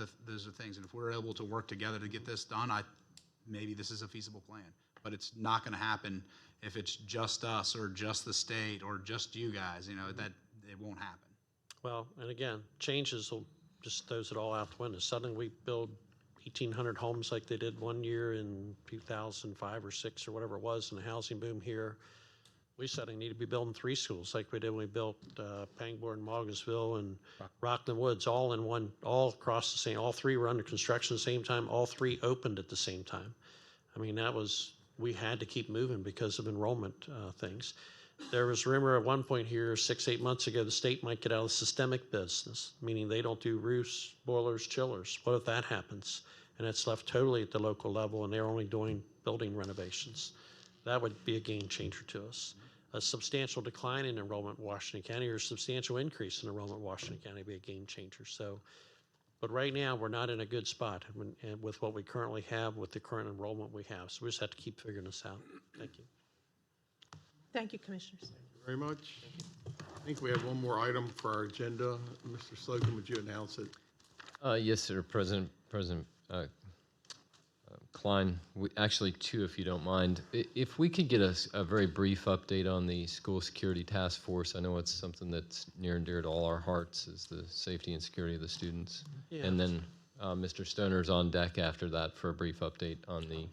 things. And if we're able to work together to get this done, maybe this is a feasible plan. But it's not going to happen if it's just us or just the state or just you guys. That it won't happen. Well, and again, changes will just throws it all out the window. Suddenly we build 1,800 homes like they did one year in 2005 or 6 or whatever it was in the housing boom here. We suddenly need to be building 3 schools like we did when we built Pangbourne, Moggesville, and Rockland Woods all across the same. All 3 were under construction at the same time. All 3 opened at the same time. I mean, we had to keep moving because of enrollment things. There was rumor at one point here 6-8 months ago the state might get out of the systemic business, meaning they don't do roofs, boilers, chillers. What if that happens? And it's left totally at the local level and they're only doing building renovations. That would be a game changer to us. A substantial decline in enrollment in Washington County or a substantial increase in enrollment in Washington County would be a game changer. So, but right now we're not in a good spot with what we currently have, with the current enrollment we have. So we just have to keep figuring this out. Thank you. Thank you, Commissioners. Thank you very much. I think we have one more item for our agenda. Mr. Slocum, would you announce it? Yes, sir, President Klein. Actually, two, if you don't mind. If we could get a very brief update on the School Security Task Force. I know it's something that's near and dear to all our hearts, is the safety and security of the students. Yeah. And then Mr. Stoner's on deck after that for a brief update on the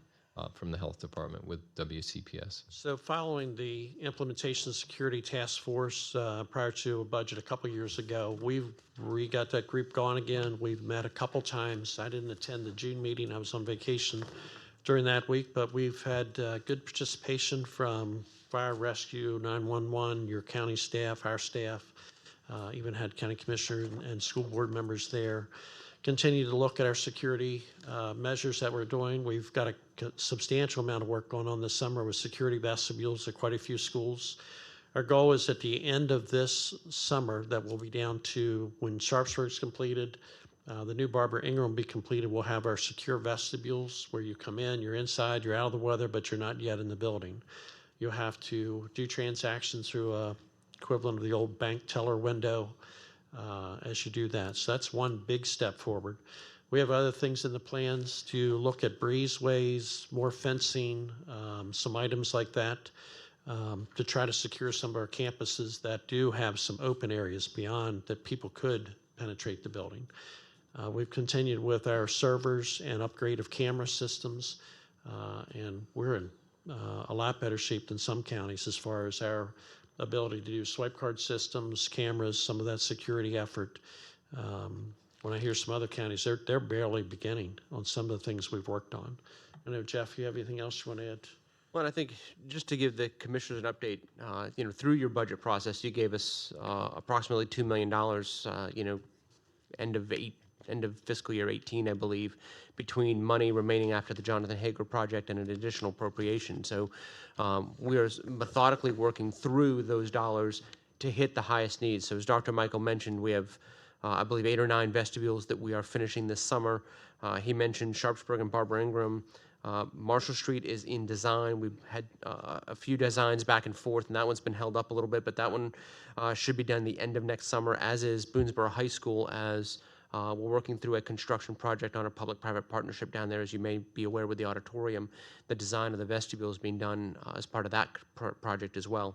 from the Health Department with WCPS. So following the Implementation Security Task Force prior to a budget a couple years ago, we got that group going again. We've met a couple times. I didn't attend the June meeting. I was on vacation during that week, but we've had good participation from fire, rescue, 911, your county staff, our staff, even had county commissioners and school board members there. Continue to look at our security measures that we're doing. We've got a substantial amount of work going on this summer with security vestibules at quite a few schools. Our goal is at the end of this summer that we'll be down to, when Sharpsburg's completed, the new Barbara Ingram will be completed. We'll have our secure vestibules where you come in, you're inside, you're out of the weather, but you're not yet in the building. You'll have to do transactions through a equivalent of the old bank teller window as you do that. So that's one big step forward. We have other things in the plans to look at breezeways, more fencing, some items like that, to try to secure some of our campuses that do have some open areas beyond that people could penetrate the building. We've continued with our servers and upgrade of camera systems, and we're in a lot better shape than some counties as far as our ability to do swipe card systems, cameras, some of that security effort. When I hear some other counties, they're barely beginning on some of the things we've worked on. I know, Jeff, you have anything else you want to add? Well, I think just to give the commissioners an update, through your budget process, you gave us approximately $2 million, end of fiscal year 18, I believe, between money remaining after the Jonathan Hager project and an additional appropriation. So we are methodically working through those dollars to hit the highest needs. So as Dr. Michael mentioned, we have, I believe, 8 or 9 vestibules that we are finishing this summer. He mentioned Sharpsburg and Barbara Ingram. Marshall Street is in design. We've had a few designs back and forth, and that one's been held up a little bit, but that one should be done the end of next summer, as is Boonesboro High School, as we're working through a construction project on a public-private partnership down there. As you may be aware, with the auditorium, the design of the vestibule is being done as part of that project as well.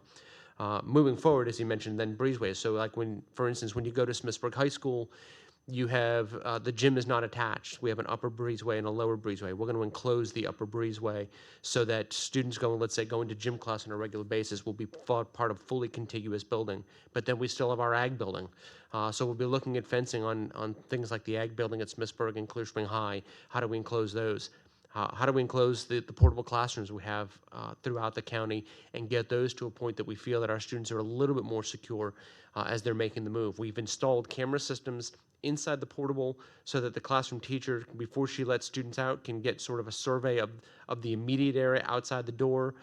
Moving forward, as you mentioned, then breezeways. So like for instance, when you go to Smithsburg High School, you have, the gym is not attached. We have an upper breezeway and a lower breezeway. We're going to enclose the upper breezeway so that students going to gym class on a regular basis will be part of fully contiguous building. But then we still have our ag building. So we'll be looking at fencing on things like the ag building at Smithsburg and Clear Spring High. How do we enclose those? How do we enclose the portable classrooms we have throughout the county and get those to a point that we feel that our students are a little bit more secure as they're making the move? We've installed camera systems inside the portable so that the classroom teacher, before she lets students out, can get sort of a survey of the immediate area outside the door,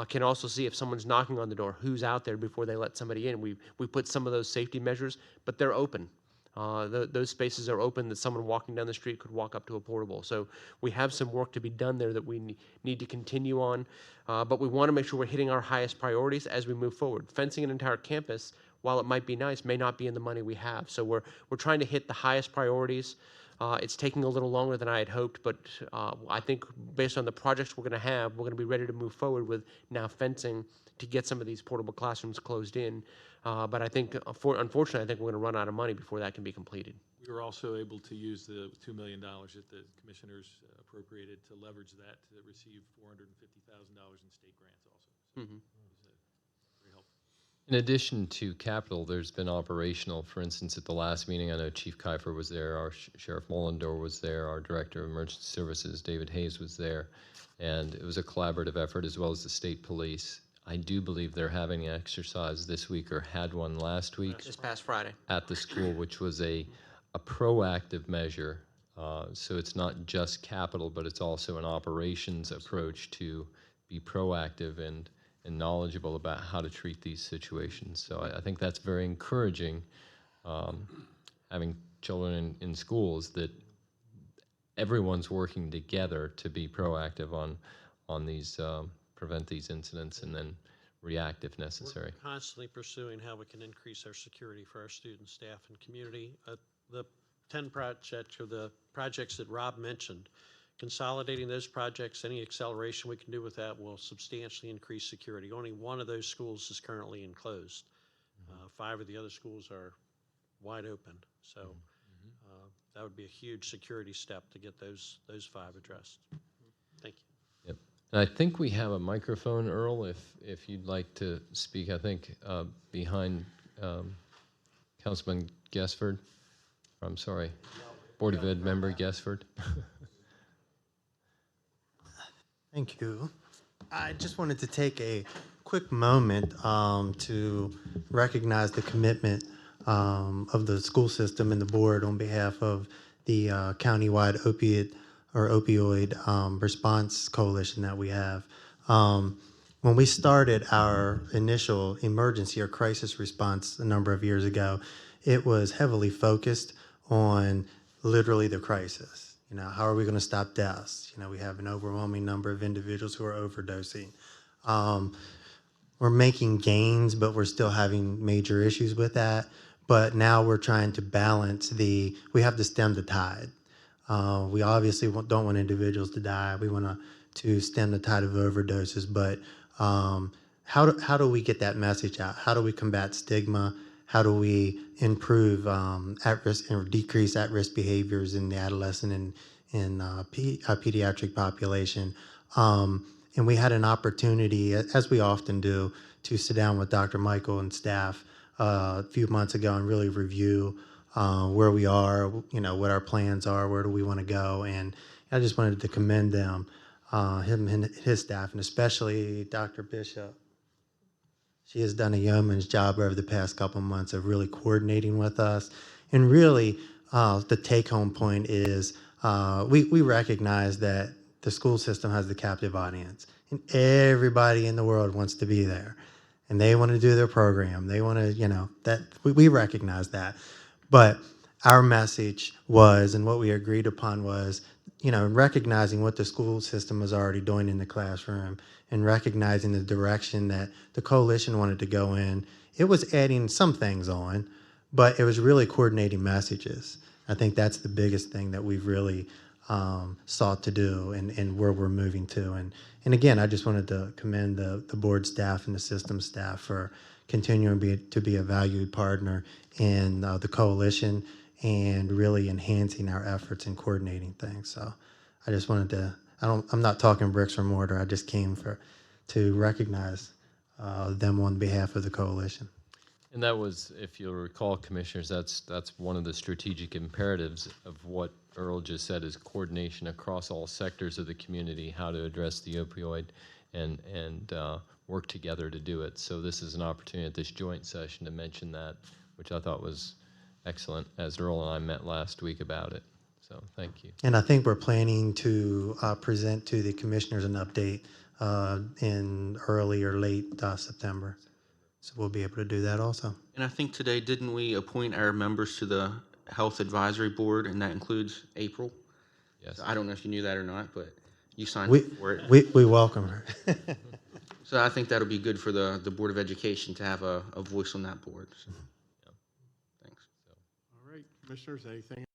can also see if someone's knocking on the door, who's out there before they let somebody in. We put some of those safety measures, but they're open. Those spaces are open that someone walking down the street could walk up to a portable. So we have some work to be done there that we need to continue on, but we want to make sure we're hitting our highest priorities as we move forward. Fencing an entire campus, while it might be nice, may not be in the money we have. So we're trying to hit the highest priorities. It's taking a little longer than I had hoped, but I think based on the projects we're going to have, we're going to be ready to move forward with now fencing to get some of these portable classrooms closed in. But I think, unfortunately, I think we're going to run out of money before that can be completed. We were also able to use the $2 million that the commissioners appropriated to leverage that to receive $450,000 in state grants also. So it was very helpful. In addition to capital, there's been operational. For instance, at the last meeting, I know Chief Kiefer was there, our Sheriff Mullendore was there, our Director of Emergency Services, David Hayes, was there, and it was a collaborative effort, as well as the state police. I do believe they're having an exercise this week, or had one last week, This past Friday. at the school, which was a proactive measure. So it's not just capital, but it's also an operations approach to be proactive and knowledgeable about how to treat these situations. So I think that's very encouraging, having children in schools, that everyone's working together to be proactive on these, prevent these incidents and then react if necessary. We're constantly pursuing how we can increase our security for our students, staff, and community. The 10 projects, or the projects that Rob mentioned, consolidating those projects, any acceleration we can do with that will substantially increase security. Only one of those schools is currently enclosed. 5 of the other schools are wide open. So that would be a huge security step to get those 5 addressed. Thank you. Yep. And I think we have a microphone, Earl, if you'd like to speak. I think behind Councilman Guessford. I'm sorry, Board of Ed member Guessford. Thank you. I just wanted to take a quick moment to recognize the commitment of the school system and the board on behalf of the countywide opioid response coalition that we have. When we started our initial emergency or crisis response a number of years ago, it was heavily focused on literally the crisis. You know, how are we going to stop deaths? You know, we have an overwhelming number of individuals who are overdosing. We're making gains, but we're still having major issues with that. But now we're trying to balance we have to stem the tide. We obviously don't want individuals to die. We want to stem the tide of overdoses, but how do we get that message out? How do we combat stigma? How do we improve at-risk or decrease at-risk behaviors in the adolescent and pediatric population? And we had an opportunity, as we often do, to sit down with Dr. Michael and staff a few months ago and really review where we are, you know, what our plans are, where do we want to go. And I just wanted to commend them, him and his staff, and especially Dr. Bishop. She has done a yeoman's job over the past couple months of really coordinating with us. And really, the take-home point is we recognize that the school system has the captive audience. And everybody in the world wants to be there. And they want to do their program. They want to, you know, that we recognize that. But our message was, and what we agreed upon was, you know, recognizing what the school system was already doing in the classroom and recognizing the direction that the coalition wanted to go in. It was adding some things on, but it was really coordinating messages. I think that's the biggest thing that we've really sought to do and where we're moving to. And again, I just wanted to commend the board staff and the system staff for continuing to be a valued partner in the coalition and really enhancing our efforts and coordinating things. So I just wanted to, I'm not talking bricks or mortar. I just came to recognize them on behalf of the coalition. And that was, if you'll recall, commissioners, that's one of the strategic imperatives of what Earl just said, is coordination across all sectors of the community, how to address the opioid and work together to do it. So this is an opportunity at this joint session to mention that, which I thought was excellent, as Earl and I met last week about it. So thank you. And I think we're planning to present to the commissioners an update in early or late September. So we'll be able to do that also. And I think today, didn't we appoint our members to the Health Advisory Board, and that includes April? Yes. So I don't know if you knew that or not, but you signed We, up for it. we welcome her. So I think that'll be good for the Board of Education to have a voice on that board. So, thanks. All right, commissioners, anything